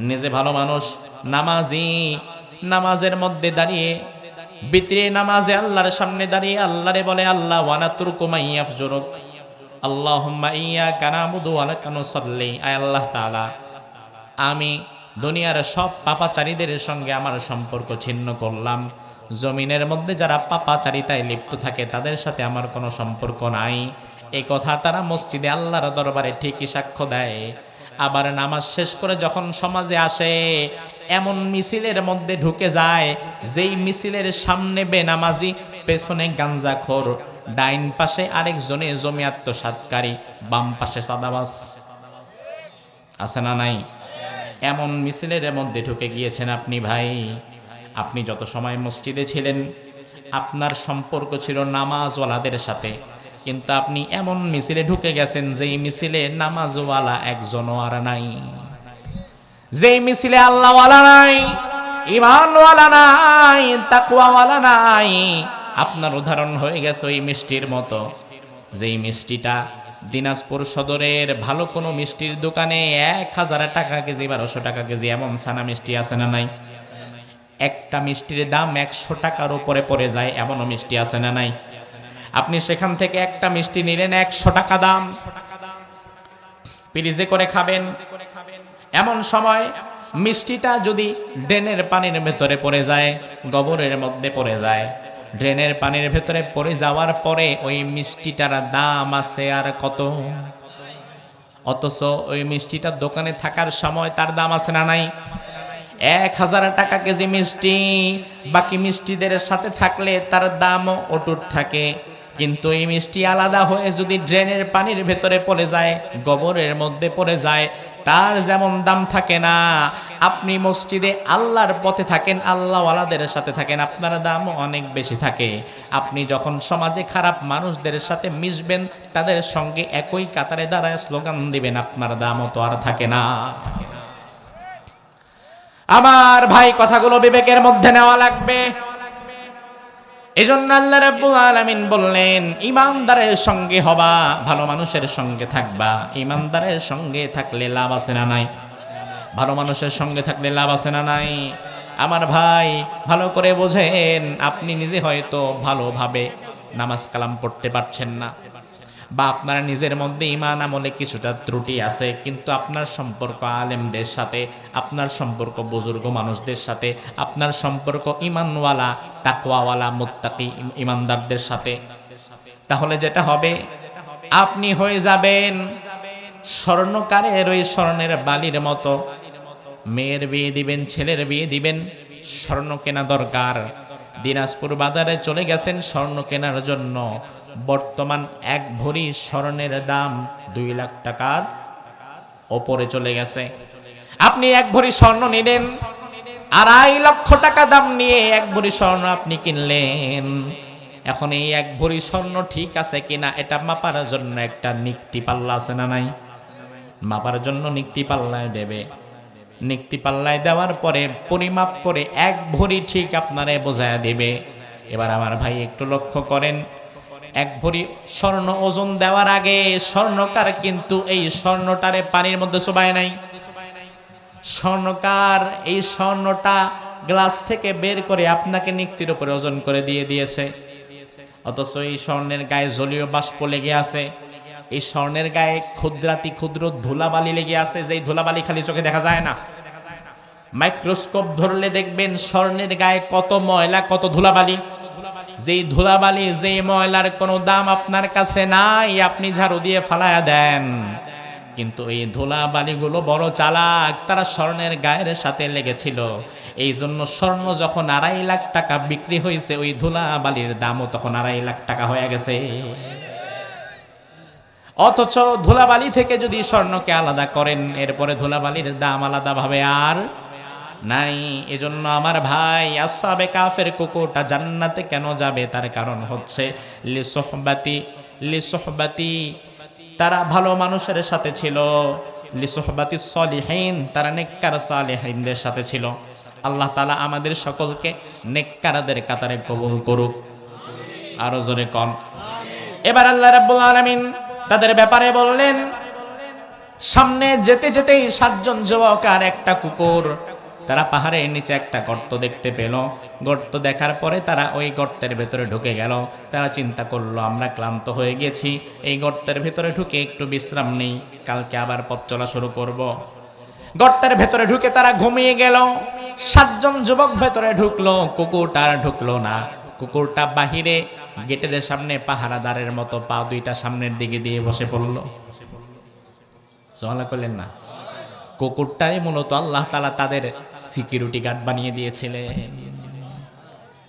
নিজে ভালো মানুষ, নামাজি, নামাজের মধ্যে দাঁড়িয়ে, বিতরে নামাজে আল্লাহর সামনে দাঁড়িয়ে আল্লাহরে বলে, আল্লাহ ওয়ানা তুরকু মাইয়াফজুরুক, আল্লাহুম্মা ইয়্যাকা না'বুদু ওয়া লাকা নুসাল্লি। আয় আল্লাহ তাআলা, আমি দুনিয়ার সব পাপাচারীদের সঙ্গে আমার সম্পর্ক ছিন্ন করলাম। জমিনের মধ্যে যারা পাপাচারিতায় লিপ্ত থাকে তাদের সাথে আমার কোনো সম্পর্ক নাই। এই কথা তারা মসজিদে আল্লাহর দরবারে ঠিকই সাক্ষ্য দেয়। আবার নামাজ শেষ করে যখন সমাজে আসে, এমন মিছিলের মধ্যে ঢুকে যায় যেই মিছিলের সামনে বেনামাজি, পেছনে গাঞ্জাখোর, ডাইন পাশে আরেকজনে জমি আত্মসাৎকারী, বাম পাশে সাদাবাস। আছে না নাই? এমন মিছিলের মধ্যে ঢুকে গিয়েছেন আপনি ভাই। আপনি যত সময় মসজিদে ছিলেন আপনার সম্পর্ক ছিল নামাজওয়ালাদের সাথে, কিন্তু আপনি এমন মিছিলে ঢুকে গেছেন যেই মিছিলে নামাজওয়ালা একজনও আর নাই, যেই মিছিলে আল্লাহওয়ালা নাই, ঈমানওয়ালা নাই, তাকওয়াওয়ালা নাই। আপনার উদাহরণ হয়ে গেছে ওই মিষ্টির মতো, যেই মিষ্টিটা দিনাজপুর সদরের ভালো কোনো মিষ্টির দোকানে 1000 টাকা কেজি, 1200 টাকা কেজি, এমন সানা মিষ্টি আছে না নাই? একটা মিষ্টির দাম 100 টাকার উপরে পড়ে যায়, এমনও মিষ্টি আছে না নাই? আপনি সেখান থেকে একটা মিষ্টি নিলেন 100 টাকা দাম, পিরিজে করে খাবেন। এমন সময় মিষ্টিটা যদি ড্রেনের পানির ভেতরে পড়ে যায়, গোবরের মধ্যে পড়ে যায়, ড্রেনের পানির ভেতরে পড়ে যাওয়ার পরে ওই মিষ্টিটার দাম আছে আর কত? অথচ ওই মিষ্টিটার দোকানে থাকার সময় তার দাম আছে না নাই? 1000 টাকা কেজি মিষ্টি, বাকি মিষ্টিদের সাথে থাকলে তার দামও অটুট থাকে। কিন্তু এই মিষ্টি আলাদা হয়ে যদি ড্রেনের পানির ভেতরে পড়ে যায়, গোবরের মধ্যে পড়ে যায়, তার যেমন দাম থাকে না। আপনি মসজিদে আল্লাহর পথে থাকেন, আল্লাহওয়ালাদের সাথে থাকেন, আপনার দামও অনেক বেশি থাকে। আপনি যখন সমাজে খারাপ মানুষদের সাথে মিশবেন, তাদের সঙ্গে একই কাতারে দাঁড়ায় স্লোগান দিবেন, আপনার দামও তো আর থাকে না। আমার ভাই, কথাগুলো বিবেকের মধ্যে নেওয়া লাগবে। এজন্য আল্লাহ রাব্বুল আলামিন বললেন, ঈমানদারের সঙ্গে হবা, ভালো মানুষের সঙ্গে থাকবা। ঈমানদারের সঙ্গে থাকলে লাভ আছে না নাই? ভালো মানুষের সঙ্গে থাকলে লাভ আছে না নাই? আমার ভাই, ভালো করে বোঝেন, আপনি নিজে হয়তো ভালোভাবে নামাজ কালাম পড়তে পারছেন না, বা আপনার নিজের মধ্যে ঈমান আমলে কিছুটা ত্রুটি আছে, কিন্তু আপনার সম্পর্ক আলেমদের সাথে, আপনার সম্পর্ক বুজুর্গ মানুষদের সাথে, আপনার সম্পর্ক ঈমানওয়ালা, তাকওয়াওয়ালা, মুত্তাকি ঈমানদারদের সাথে। তাহলে যেটা হবে, আপনি হয়ে যাবেন স্বর্ণকারের ওই স্বর্ণের বালির মতো। মেয়ের বিয়ে দিবেন, ছেলের বিয়ে দিবেন, স্বর্ণ কেনা দরকার। দিনাজপুর বাজারে চলে গেছেন স্বর্ণ কেনার জন্য, বর্তমান 1 ভরি স্বর্ণের দাম 2 লাখ টাকার ওপরে চলে গেছে। আপনি 1 ভরি স্বর্ণ নিলেন, 2.5 লক্ষ টাকা দাম নিয়ে 1 ভরি স্বর্ণ আপনি কিনলেন। এখন এই 1 ভরি স্বর্ণ ঠিক আছে কিনা এটা মাপার জন্য একটা নিক্তি পাল্লা আছে না নাই? মাপার জন্য নিক্তি পাল্লায় দেবে। নিক্তি পাল্লায় দেওয়ার পরে পরিমাপ করে 1 ভরি ঠিক আপনারে বোঝায় দেবে। এবার আমার ভাই একটু লক্ষ্য করেন, 1 ভরি স্বর্ণ ওজন দেওয়ার আগে স্বর্ণকার কিন্তু এই স্বর্ণটারে পানির মধ্যে চোবায় নাই। স্বর্ণকার এই স্বর্ণটা গ্লাস থেকে বের করে আপনাকে নিক্তির উপরে ওজন করে দিয়ে দিয়েছে। অথচ এই স্বর্ণের গায়ে জলীয় বাষ্প লেগে আছে, এই স্বর্ণের গায়ে ক্ষুদ্রাতি ক্ষুদ্র ধুলাবালি লেগে আছে, যেই ধুলাবালি খালি চোখে দেখা যায় না। মাইক্রোস্কোপ ধরলে দেখবেন স্বর্ণের গায়ে কত ময়লা, কত ধুলাবালি। যেই ধুলাবালি, যেই ময়লার কোনো দাম আপনার কাছে নাই, আপনি ঝাড়ু দিয়ে ফালায়া দেন, কিন্তু এই ধুলাবালিগুলো বড় চালাক, তারা স্বর্ণের গায়ের সাথে লেগেছিল। এই জন্য স্বর্ণ যখন 2.5 লাখ টাকা বিক্রি হয়েছে, ওই ধুলাবালির দামও তখন 2.5 লাখ টাকা হয়ে গেছে। অথচ ধুলাবালি থেকে যদি স্বর্ণকে আলাদা করেন, এরপরে ধুলাবালির দাম আলাদাভাবে আর নাই। এজন্য আমার ভাই, আসহাবে কাফের কুকুরটা জান্নাতে কেন যাবে? তার কারণ হচ্ছে লিসুহবাতি, তারা ভালো মানুষের সাথে ছিল। লিসুহবাতি সলিহিন, তারা নেককার সালেহিনদের সাথে ছিল। আল্লাহ তাআলা আমাদের সকলকে নেককারদের কাতারে কবুল করুক। আরো জোরে কম। এবার আল্লাহ রাব্বুল আলামিন তাদের ব্যাপারে বললেন, সামনে যেতে যেতেই 7 জন যুবক আর একটা কুকুর, তারা পাহাড়ের নিচে একটা গর্ত দেখতে পেল। গর্ত দেখার পরে তারা ওই গর্তের ভেতরে ঢুকে গেল। তারা চিন্তা করলো, আমরা ক্লান্ত হয়ে গেছি, এই গর্তের ভেতরে ঢুকে একটু বিশ্রাম নেই, কালকে আবার পথ চলা শুরু করব। গর্তের ভেতরে ঢুকে তারা ঘুমিয়ে গেল। 7 জন যুবক ভেতরে ঢুকলো, কুকুরটা আর ঢুকলো না। কুকুরটা বাহিরে গেটের সামনে পাহারাদারের মতো পা 2টা সামনের দিকে দিয়ে বসে পড়ল। সুবহানাল্লাহ করলেন না? কুকুরটাই মূলত আল্লাহ তাআলা তাদের সিকিউরিটি গার্ড বানিয়ে দিয়েছিলেন।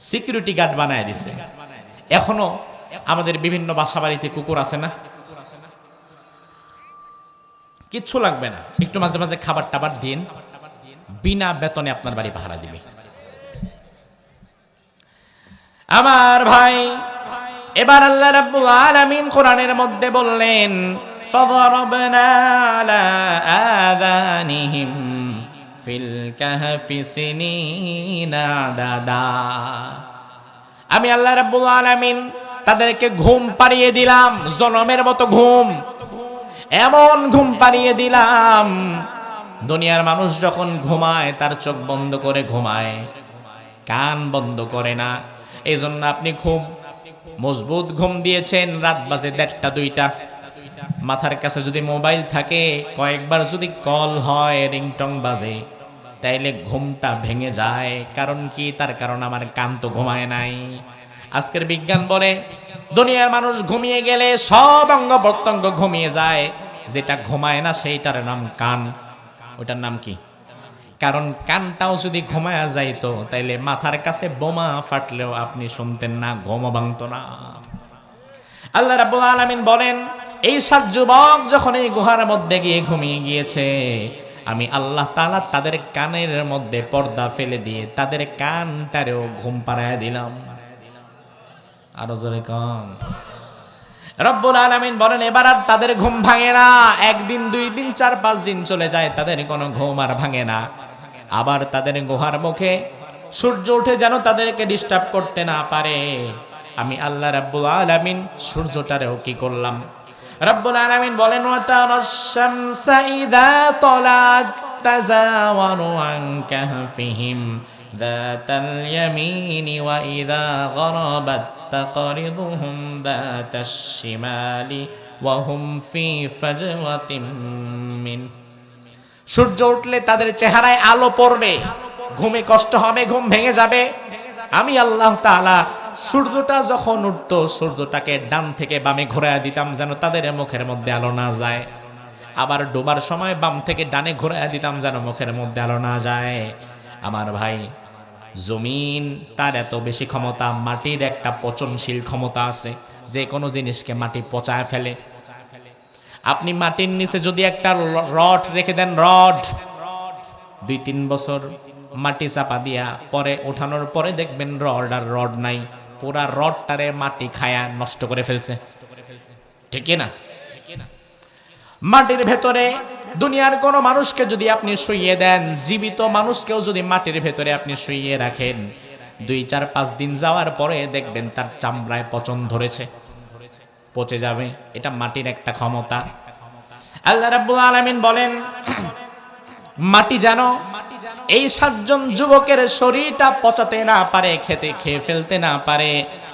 সিকিউরিটি গার্ড বানায় দিছে। এখনো আমাদের বিভিন্ন বাসা বাড়িতে কুকুর আছে না? কিচ্ছু লাগবে না, একটু মাঝে মাঝে খাবার টাবার দিন, বিনা বেতনে আপনার বাড়ি পাহারা দিবে। আমার ভাই, এবার আল্লাহ রাব্বুল আলামিন কোরআনের মধ্যে বললেন, فضربنا على آذانهم في الكهف سنين عددا। আমি আল্লাহ রাব্বুল আলামিন তাদেরকে ঘুম পাড়িয়ে দিলাম, জনমের মতো ঘুম, এমন ঘুম পাড়িয়ে দিলাম। দুনিয়ার মানুষ যখন ঘুমায় তার চোখ বন্ধ করে ঘুমায়, কান বন্ধ করে না। এই জন্য আপনি খুব মজবুত ঘুম দিয়েছেন। রাত বাজে 1:30 2টা, মাথার কাছে যদি মোবাইল থাকে, কয়েকবার যদি কল হয়, রিংটং বাজে, তাইলে ঘুমটা ভেঙে যায়। কারণ কি? তার কারণ আমার কান তো ঘুমায় নাই। আজকের বিজ্ঞান বলে দুনিয়ার মানুষ ঘুমিয়ে গেলে সব অঙ্গ প্রত্যঙ্গ ঘুমিয়ে যায়, যেটা ঘুমায় না সেইটার নাম কান। ওটার নাম কি? কারণ কানটাও যদি ঘুমায়া যাইতো, তাইলে মাথার কাছে বোমা ফাটলেও আপনি শুনতেন না, ঘুমও ভাঙতো না। আল্লাহ রাব্বুল আলামিন বলেন, এই 7 যুবক যখন এই গুহার মধ্যে গিয়ে ঘুমিয়ে গিয়েছে, আমি আল্লাহ তাআলা তাদের কানের মধ্যে পর্দা ফেলে দিয়ে তাদের কানটারেও ঘুম পাড়ায় দিলাম। আরো জোরে কন। রব্বুল আলামিন বলেন, এবার আর তাদের ঘুম ভাঙে না। 1 দিন 2 দিন 4 5 দিন চলে যায়, তাদের কোনো ঘুম আর ভাঙে না। আবার তাদের গুহার মুখে সূর্য উঠে যেন তাদেরকে ডিস্টার্ব করতে না পারে, আমি আল্লাহ রাব্বুল আলামিন সূর্যটারেও কি করলাম? রব্বুল আলামিন বলেন, ওয়াতারাশ শামসা ইযা তালাত তাযাওয়ারু আন কাহফিহিম যাতাল ইয়ামিনি ওয়া ইযা গরাবাত তাকরিদুহুম যাতাশ শিমালি ওয়া হুম ফি ফাজওয়াতিন মিন। সূর্য উঠলে তাদের চেহারায় আলো পড়বে, ঘুমে কষ্ট হবে, ঘুম ভেঙে যাবে। আমি আল্লাহ তাআলা সূর্যটা যখন উঠতো, সূর্যটাকে ডান থেকে বামে ঘোরায় দিতাম যেন তাদের মুখের মধ্যে আলো না যায়। আবার ডোবার সময় বাম থেকে ডানে ঘোরায় দিতাম যেন মুখের মধ্যে আলো না যায়। আমার ভাই, জমিন তার এত বেশি ক্ষমতা, মাটির একটা পচনশীল ক্ষমতা আছে, যে কোনো জিনিসকে মাটি পচায় ফেলে। আপনি মাটির নিচে যদি একটা রড রেখে দেন, রড 2-3 বছর মাটি চাপা দিয়া পরে ওঠানোর পরে দেখবেন রড আর রড নাই, পুরা রডটারে মাটি খায়া নষ্ট করে ফেলছে, ঠিক না? মাটির ভেতরে দুনিয়ার কোনো মানুষকে যদি আপনি শুইয়ে দেন, জীবিত মানুষকেও যদি মাটির ভেতরে আপনি শুইয়ে রাখেন, 2-4-5 দিন যাওয়ার পরে দেখবেন তার চামড়ায় পচন ধরেছে, পচে যাবে। এটা মাটির একটা ক্ষমতা। আল্লাহ রাব্বুল আলামিন বলেন, মাটি জানো এই 7 জন যুবকের শরীরটা পচাতে না পারে, খেয়ে ফেলতে না পারে,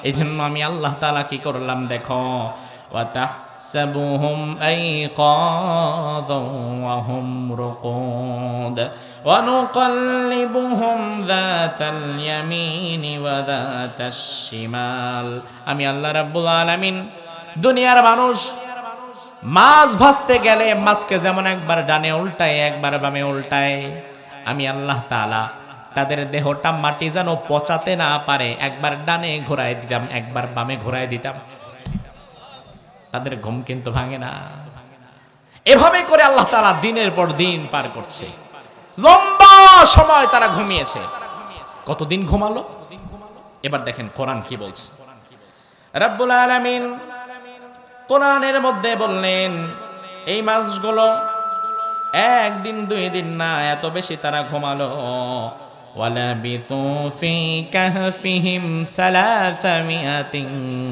এই জন্য আমি আল্লাহ তাআলা কি করলাম দেখো, وتحسبهم أيقاظا وهم رقود ونقلبهم ذات اليمين وذات الشمال। আমি আল্লাহ রাব্বুল আলামিন দুনিয়ার মানুষ মাছ ভাজতে গেলে মাছকে যেমন একবার ডানে উল্টায় একবার বামে উল্টায়, আমি আল্লাহ তাআলা তাদের দেহটা মাটি যেন পচাতে না পারে একবার ডানে ঘোরায় দিতাম একবার বামে ঘোরায় দিতাম, তাদের ঘুম কিন্তু ভাঙে না। এভাবে করে আল্লাহ তাআলা দিনের পর দিন পার করছে, লম্বা সময় তারা ঘুমিয়েছে। কতদিন ঘুমালো? এবার দেখেন কোরআন কি বলছে। রব্বুল আলামিন কোরআনের মধ্যে বললেন, এই মাসগুলো 1 দিন 2 দিন না, এত বেশি তারা ঘুমালো। ওয়ালাবিথু ফি কাহফিহিম 300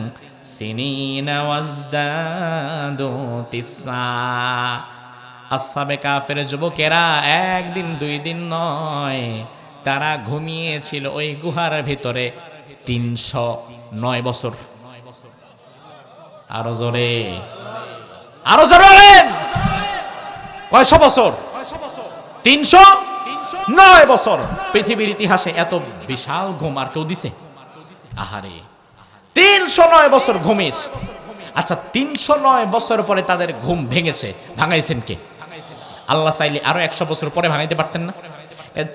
সিনিনা ওয়াজদাদু তিসা। আসহাবে কাফের যুবকেরা 1 দিন 2 দিন নয়, তারা ঘুমিয়েছিল ওই গুহার ভিতরে 309 বছর। আরো জোরে, আরো জোরে বলেন, কয়শো বছর? 309 বছর। পৃথিবীর ইতিহাসে এত বিশাল ঘুম আর কেউ দিছে? আহারে, 309 বছর ঘুমিয়েছে। আচ্ছা, 309 বছর পরে তাদের ঘুম ভেঙেছে, ভাঙাইছেন কে? আল্লাহ চাইলে আরো 100 বছর পরে ভাঙাইতে পারতেন না?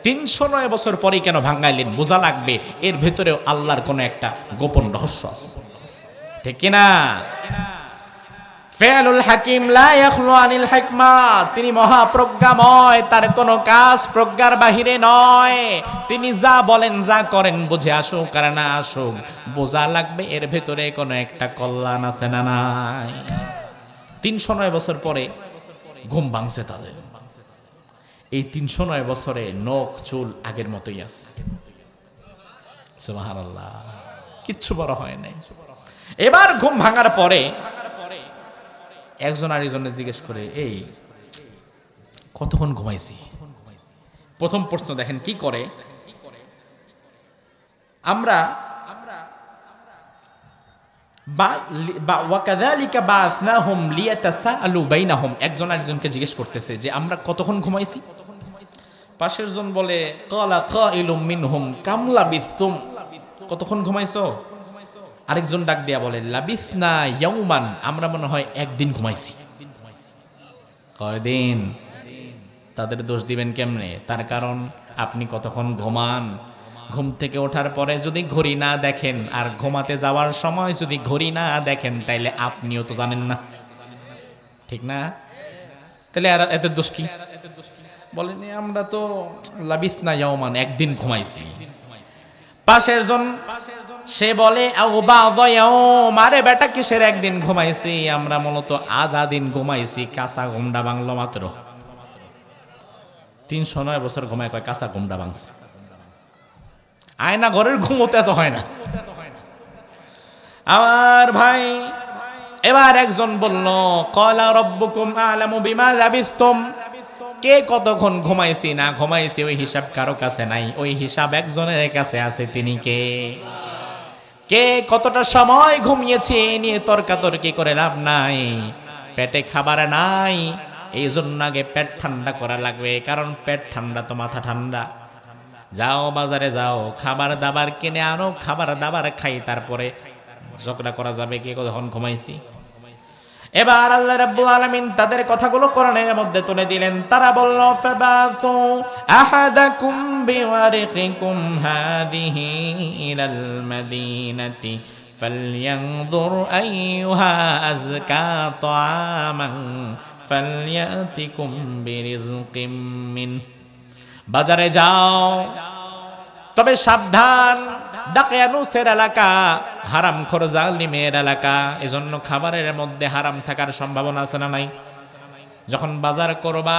309 বছর পরেই কেন ভাঙাইলেন? বোঝা লাগবে এর ভেতরেও আল্লাহর কোনো একটা গোপন রহস্য আছে, ঠিক কিনা? ফেলুল হাকিম লা ইয়াখলু আনিল হিকমা, তিনি মহাপ্রজ্ঞাময়, তার কোনো কাজ প্রজ্ঞার বাহিরে নয়। তিনি যা বলেন যা করেন, বুঝে আসুক আর না আসুক, বোঝা লাগবে এর ভেতরে কোনো একটা কল্যাণ আছে না নাই। 309 বছর পরে ঘুম ভাঙছে তাদের। এই 309 বছরে নখ চুল আগের মতোই আছে, সুবহানাল্লাহ, কিচ্ছু বড় হয় নাই। এবার ঘুম ভাঙার পরে একজন আরেকজনে জিজ্ঞেস করে, এই কতক্ষণ ঘুমাইছি? প্রথম প্রশ্ন দেখেন কি করে, আমরা ওয়াকাযালিকা বাআসনাহুম লিয়াতাসাআলু বাইনাহুম, একজন আরেকজনকে জিজ্ঞেস করতেছে যে আমরা কতক্ষণ ঘুমাইছি। পাশের জন বলে, ক্বালা কাইলুম মিনহুম কাম লাবিসতুম, কতক্ষণ ঘুমাইছো? আরেকজন ডাক দিয়া বলে, লাবিসনা ইয়াউমান, আমরা মনে হয় 1 দিন ঘুমাইছি। কয়দিন? তাদের দোষ দিবেন কেমনে? তার কারণ আপনি কতক্ষণ ঘুমান, ঘুম থেকে ওঠার পরে যদি ঘড়ি না দেখেন আর ঘুমাতে যাওয়ার সময় যদি ঘড়ি না দেখেন, তাইলে আপনিও তো জানেন না, ঠিক না? তাহলে আর এদের দোষ কি? বলেন আমরা তো লাবিসনা ইয়াউমান, 1 দিন ঘুমাইছি। পাশের জন সে বলে, আরে বেটা কিসের 1 দিন ঘুমাইছি, আমরা মূলত আধা দিন ঘুমাইছি, কাঁচা ঘুমটা ভাঙলো মাত্র। 309 বছর ঘুমায় কয় কাঁচা ঘুমটা ভাঙছে। আয়না ঘরের ঘুমোতে এত হয় না আমার ভাই। এবার একজন বলল, ক্বালা রাব্বুকুম আ'লামু বিমা লাবিসতুম, কে কতক্ষণ ঘুমাইছি না ঘুমাইছি ওই হিসাব কারো কাছে নাই, ওই হিসাব একজনের কাছে আছে। তিনি কে? কে কতটা সময় ঘুমিয়েছে এ নিয়ে তর্কাতর্কি করে লাভ নাই। পেটে খাবার নাই, এই জন্য আগে পেট ঠান্ডা করা লাগবে, কারণ পেট ঠান্ডা তো মাথা ঠান্ডা। যাও বাজারে যাও, খাবার দাবার কিনে আনো, খাবার দাবার খাই, তারপরে ঝগড়া করা যাবে কে কতক্ষণ ঘুমাইছি। এবার আল্লাহ রাব্বুল আলামিন তাদের কথাগুলো কোরআনের মধ্যে তুলে দিলেন। তারা বলল, ফাবাতু আহাদাকুম বিওয়ারিকিকুম হাদিহি ইলাল মাদিনাতি ফালইয়ানজুর আইয়ুহা আযকা তাআমান ফালইয়াতিকুম বিরিজকিম মিন। বাজারে যাও, তবে সাবধান, দাকিয়ানুসের এলাকা হারামখোর জালিমের এলাকা, এজন্য খাবারের মধ্যে হারাম থাকার সম্ভাবনা আছে না নাই? যখন বাজার করবা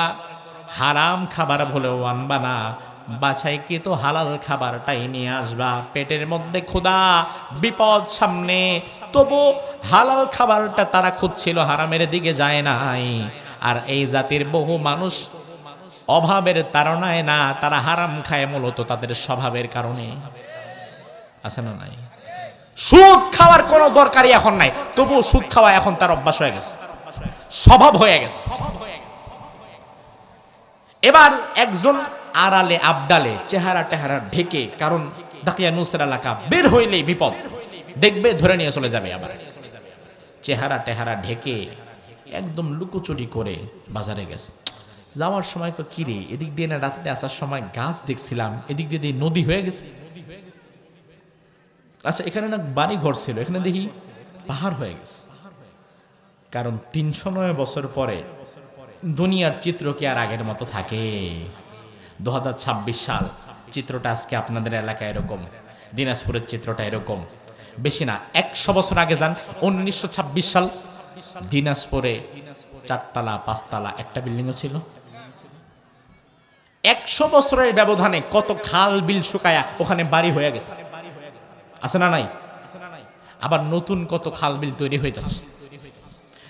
হারাম খাবার ভুলেও আনবা না, বাছাইকৃত হালাল খাবারটাই নিয়ে আসবা। পেটের মধ্যে ক্ষুধা, বিপদ সামনে, তবু হালাল খাবারটা তারা খুঁজছিল, হারামের দিকে যায় নাই। আর এই জাতির বহু মানুষ অভাবের তাড়নায় না, তারা হারাম খায় মূলত তাদের স্বভাবের কারণে। আছে না নাই? সুদ খাওয়ার কোনো দরকারই এখন নাই, তবু সুদ খাওয়া এখন তার অভ্যাস হয়ে গেছে, স্বভাব হয়ে গেছে। এবার একজন আড়ালে আবডালে চেহারা টেহারা ঢেকে, কারণ দাকিয়ানুসের এলাকা, বের হইলেই বিপদ, দেখবে ধরে নিয়ে চলে যাবে। আবার চেহারা টেহারা ঢেকে একদম লুকোচুরি করে বাজারে গেছে। যাওয়ার সময় কিরে, এদিক দিয়ে না রাত্রে আসার সময় গাছ দেখছিলাম, এদিক দিয়ে নদী হয়ে গেছে। আচ্ছা, এখানে না বাড়ি ঘর ছিল, এখানে দেখি পাহাড় হয়ে গেছে। কারণ ৩০৯ বছর পরে দুনিয়ার চিত্র কি আর আগের মতো থাকে? ২০২৬ সাল, চিত্রটা আজকে আপনাদের এলাকায় এরকম, দিনাজপুরের চিত্রটা এরকম। বেশি না, ১০০ বছর আগে যান, ১৯২৬ সাল, দিনাজপুরে ৪তলা ৫তলা একটা বিল্ডিংও ছিল। ১০০ বছরের ব্যবধানে কত খাল বিল শুকায়া ওখানে বাড়ি হয়ে গেছে, আছে না নাই? আবার নতুন কত খাল বিল তৈরি হয়ে যাচ্ছে।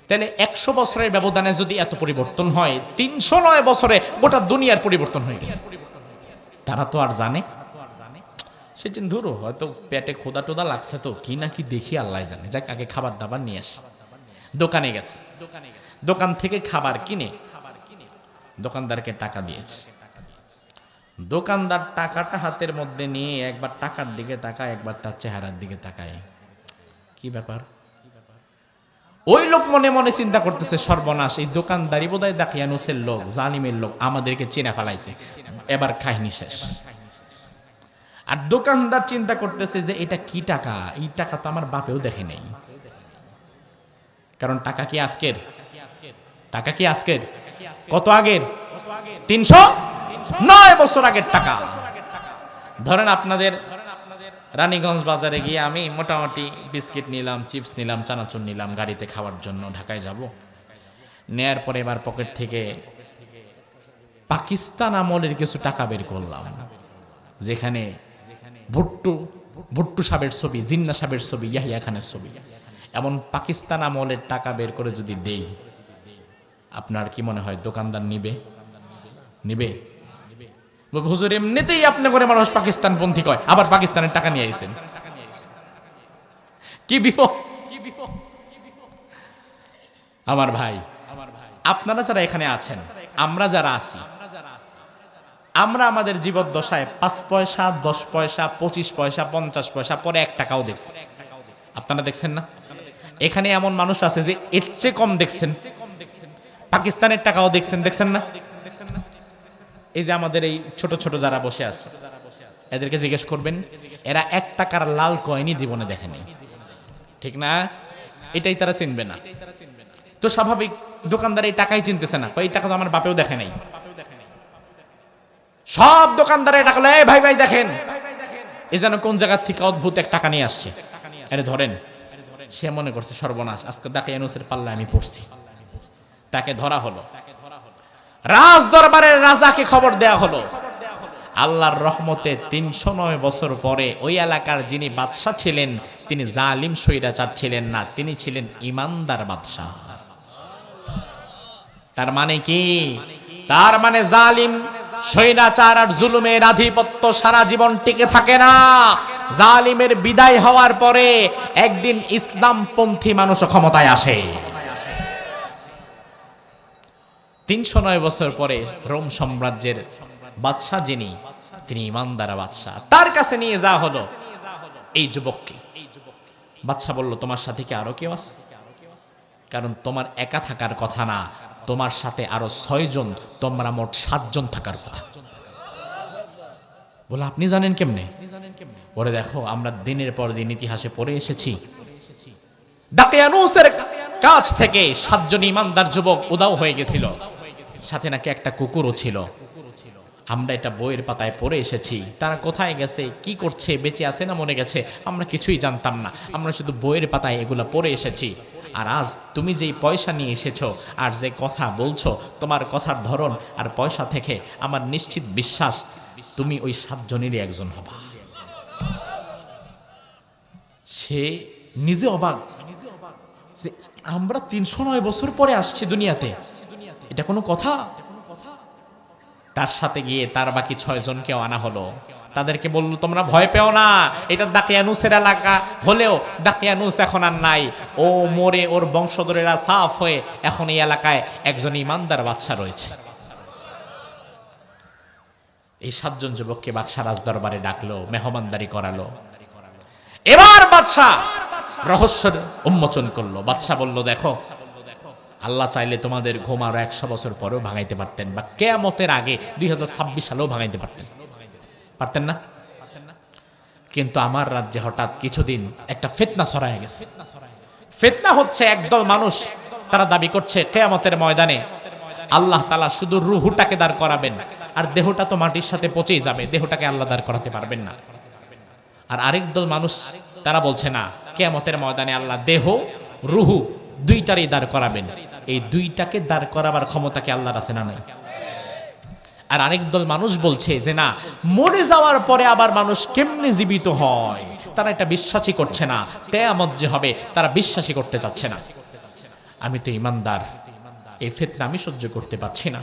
তাহলে ১০০ বছরের ব্যবধানে যদি এত পরিবর্তন হয়, ৩০৯ বছরে গোটা দুনিয়ার পরিবর্তন হয়ে গেছে। তারা তো আর জানে, সেদিন ধরো হয়তো পেটে খোদা টোদা লাগছে, তো কি না কি দেখি আল্লাহ জানে, যাক আগে খাবার দাবার নিয়ে আসে। দোকানে গেছে, দোকান থেকে খাবার কিনে দোকানদারকে টাকা দিয়েছে। দোকানদার টাকাটা হাতের মধ্যে নিয়ে একবার টাকার দিকে তাকায়, একবার তার চেহারার দিকে তাকায়, কি ব্যাপার? ওই লোক মনে মনে চিন্তা করতেছে, সর্বনাশ, এই দোকানদারি বোধহয় দাকিয়ানুসের লোক, জালিমের লোক, আমাদেরকে চেনা ফেলাইছে, এবার কাহিনী শেষ। আর দোকানদার চিন্তা করতেছে যে এটা কি টাকা, এই টাকা তো আমার বাপেও দেখে নেই। কারণ টাকা কি আজকের? টাকা কি আজকের? কত আগের? ৩০৯ বছর আগের টাকা। ধরেন আপনাদের রানীগঞ্জ বাজারে গিয়ে আমি মোটামুটি বিস্কিট নিলাম, চিপস নিলাম, চানাচুর নিলাম গাড়িতে খাওয়ার জন্য, ঢাকায় যাব। নেয়ার পরে এবার পকেট থেকে পাকিস্তান আমলের কিছু টাকা বের করলাম, যেখানে ভুট্টু সাহেবের ছবি, জিন্না সাহেবের ছবি, ইয়াহিয়া খানের ছবি। এমন পাকিস্তান আমলের টাকা বের করে যদি দেই, আপনার কি মনে হয় দোকানদার নিবে? নিবে? হুজুর এমনিতেই আপনি করে মানুষ পাকিস্তান পন্থী কয়, আবার পাকিস্তানের টাকা নিয়ে আইছেন, কি বিপদ! আমার ভাই, আপনারা যারা এখানে আছেন, আমরা যারা আছি, আমরা আমাদের জীবদ্দশায় ৫ পয়সা, ১০ পয়সা, ২৫ পয়সা, ৫০ পয়সা, পরে ১ টাকাও দেখছি। আপনারা দেখছেন না? এখানে এমন মানুষ আছে যে এর চেয়ে কম দেখছেন, পাকিস্তানের টাকাও দেখছেন, দেখছেন না? এই যে আমাদের এই ছোট ছোট যারা বসে আছে, এদেরকে জিজ্ঞেস করবেন, এরা ১ টাকার লাল কয়েনই জীবনে দেখেনি, ঠিক না? এটাই তারা চিনবে না। তো স্বাভাবিক, দোকানদার এই টাকাই চিনতেছে না, এই টাকা তো আমার বাপেও দেখে নাই। সব দোকানদারে টাকা, এই ভাই ভাই দেখেন, এ যেন কোন জায়গার থেকে অদ্ভুত এক টাকা নিয়ে আসছে, আরে ধরেন। সে মনে করছে সর্বনাশ, আজকে দাকিয়ানুসের পাল্লায় আমি পড়ছি। তাকে ধরা হলো, রাজ দরবারের রাজাকে খবর দেয়া হলো। আল্লাহর রহমতে ৩০৯ বছর পরে ওই এলাকার যিনি বাদশাহ ছিলেন, তিনি জালিম স্বৈরাচার ছিলেন না, তিনি ছিলেন ইমানদার বাদশাহ। তার মানে কি? তার মানে জালিম স্বৈরাচার আর জুলুমের আধিপত্য সারা জীবন টিকে থাকে না। জালিমের বিদায় হওয়ার পরে একদিন ইসলামপন্থী মানুষ ক্ষমতায় আসে। ৩০৯ বছর পরে রোম সাম্রাজ্যের বাদশাহ যিনি, তিনি ইমানদার বাদশাহ। তার কাছে নিয়ে যাওয়া হলো এই যুবককে। বাদশাহ বলল, তোমার সাথে কি আরো কেউ আছে? কারণ তোমার একা থাকার কথা না, তোমার সাথে আরো 6 জন, তোমরা মোট 7 জন থাকার কথা। বলে আপনি জানেন কেমনে? পরে দেখো, আমরা দিনের পর দিন ইতিহাসে পড়ে এসেছি, দাকিয়ানুসের কাছ থেকে 7 জন ইমানদার যুবক উধাও হয়ে গেছিল, সাথে নাকি একটা কুকুরও ছিল। আমরা এটা বইয়ের পাতায় পড়ে এসেছি। তারা কোথায় গেছে, কি করছে, বেঁচে আছে না মরে গেছে, আমরা কিছুই জানতাম না। আমরা শুধু বইয়ের পাতায় এগুলা পড়ে এসেছি। আর আজ তুমি যেই পয়সা নিয়ে এসেছো আর যে কথা বলছো, তোমার কথার ধরন আর পয়সা থেকে আমার নিশ্চিত বিশ্বাস তুমি ওই 7 জনেরই একজন হবা। সে নিজে অবাক যে আমরা 309 বছর পরে আসছি দুনিয়াতে, এটা কোনো কথা? তার সাথে গিয়ে তার বাকি 6 জনকেও আনা হলো। তাদেরকে বললো, তোমরা ভয় পেও না, এটা দাকিয়ানুসের এলাকা হলেও দাকিয়ানুস এখন আর নাই। ও মরে ওর বংশধরেরা সাফ হয়ে এখন এই এলাকায় একজন ইমানদার বাদশা রয়েছে। এই 7 জন যুবককে বাদশা রাজ দরবারে ডাকলো, মেহমানদারি করালো। এবার বাদশা রহস্যের উন্মোচন করলো। বাদশা বলল, দেখো, আল্লাহ চাইলে তোমাদের ঘুম আরো 100 বছর পরেও ভাঙাইতে পারতেন, বা কিয়ামতের আগে 2026 সালেও ভাঙাইতে পারতেন, পারতেন না? কিন্তু আমার রাজ্যে হঠাৎ কিছুদিন একটা ফিতনা ছড়ায় গেছে। ফিতনা হচ্ছে, একদল মানুষ তারা দাবি করছে কিয়ামতের ময়দানে আল্লাহ তাআলা শুধু রূহটাকে দাঁড় করাবেন, আর দেহটা তো মাটির সাথে পচেই যাবে, দেহটাকে আল্লাহ দাঁড় করাতে পারবেন না। আর আরেক দল মানুষ তারা বলছে না, কিয়ামতের ময়দানে আল্লাহ দেহ রুহু দুইটারই দাঁড় করাবেন, এই দুইটাকে দাঁড় করাবার ক্ষমতাকে আল্লাহর আছে না নাই? আর আরেক দল মানুষ বলছে যে না, মরে যাওয়ার পরে আবার মানুষ কেমনে জীবিত হয়, তারা এটা বিশ্বাসই করছে না। কিয়ামত যে হবে তারা বিশ্বাসই করতে চাচ্ছে না। আমি তো ইমানদার, এই ফিতনা আমি সহ্য করতে পারছি না।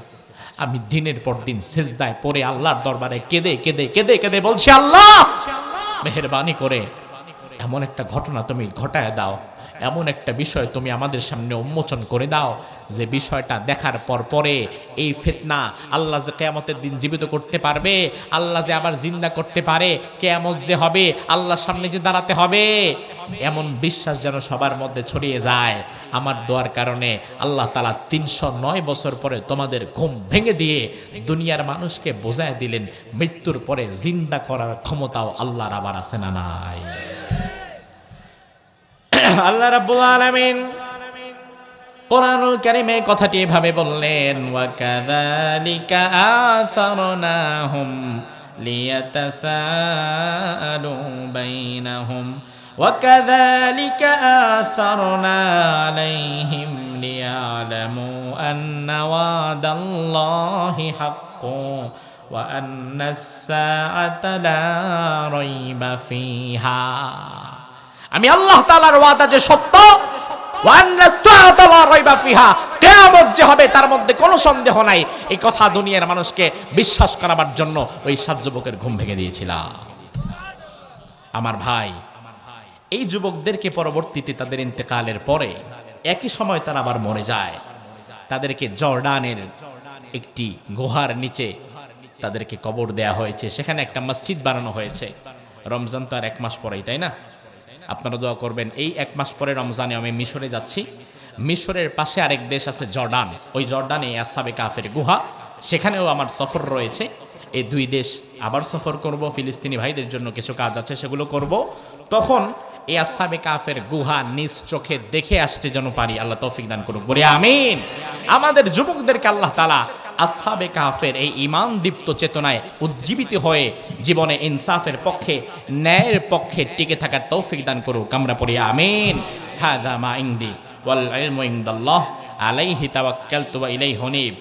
আমি দিনের পর দিন সিজদায় পড়ে আল্লাহর দরবারে কেঁদে কেঁদে কেঁদে কেঁদে বলছি, আল্লাহ মেহেরবানি করে এমন একটা ঘটনা তুমি ঘটায় দাও, এমন একটা বিষয় তুমি আমাদের সামনে উন্মোচন করে দাও যে বিষয়টা দেখার পর পরে এই ফিতনা আল্লাহ যে কিয়ামতের দিন জীবিত করতে পারবে, আল্লাহ যে আবার জিন্দা করতে পারে, কিয়ামত যে হবে, আল্লাহর সামনে যে দাঁড়াতে হবে, এমন বিশ্বাস যেন সবার মধ্যে ছড়িয়ে যায়। আমার দোয়ার কারণে আল্লাহ তাআলা 309 বছর পরে তোমাদের ঘুম ভেঙে দিয়ে দুনিয়ার মানুষকে বোঝায় দিলেন, মৃত্যুর পরে জিন্দা করার ক্ষমতাও আল্লাহর আবার আছে না নাই? আল্লাহ রাব্বুল আলামিন কোরআনুল কারীমে কথাটি এভাবে বললেন, ওয়া কাযালিকা আসারনাহুম লিয়াতাসাআলু বাইনাহুম ওয়া কাযালিকা আসারনা আলাইহিম লিয়ালামু আন্না ওয়াদাল্লাহি হাক্কুন ওয়া আন্নাস সাআতা লা রাইবা ফিহা। আমি আল্লাহ তাআলার ওয়াদা যে সত্য, ওয়া আন্নাস সাআতা লা রাইবা ফিহা, কিয়ামত যে হবে তার মধ্যে কোনো সন্দেহ নাই, এই কথা দুনিয়ার মানুষকে বিশ্বাস করাবার জন্য ওই 7 যুবকের ঘুম ভেঙে দিয়েছিলাম। আমার ভাই, এই যুবকদেরকে পরবর্তীতে তাদের ইন্তেকালের পরে একই সময় তারা আবার মরে যায়। তাদেরকে জর্ডানের একটি গুহার নিচে তাদেরকে কবর দেয়া হয়েছে, সেখানে একটা মসজিদ বানানো হয়েছে। রমজান তো আর 1 মাস পরেই, তাই না? আপনারা দোয়া করবেন, এই 1 মাস পরে রমজানে আমি মিশরে যাচ্ছি। মিশরের পাশে আরেক দেশ আছে জর্ডান, ওই জর্ডানে আসহাবে কাফের গুহা, সেখানেও আমার সফর রয়েছে। এই 2 দেশ আবার সফর করব, ফিলিস্তিনি ভাইদের জন্য কিছু কাজ আছে সেগুলো করব। তখন এই আসহাবে কাফের গুহা নিজ চোখে দেখে আসতে যেন পারি, আল্লাহ তৌফিক দান করুক, বলি আমিন। আমাদের যুবকদেরকে আল্লাহ তাআলা আসহাবে কাফের এই ঈমান দীপ্ত চেতনায় উজ্জীবিত হয়ে জীবনে ইনসাফের পক্ষে, ন্যায়ের পক্ষে টিকে থাকার তৌফিক দান করুক, আমরা পড়ি আমিন। হাযা মা ইনদি ওয়াল ইলমু ইনদাল্লাহ আলাইহি তাওয়াক্কালতু ওয়া ইলাইহি উনীব।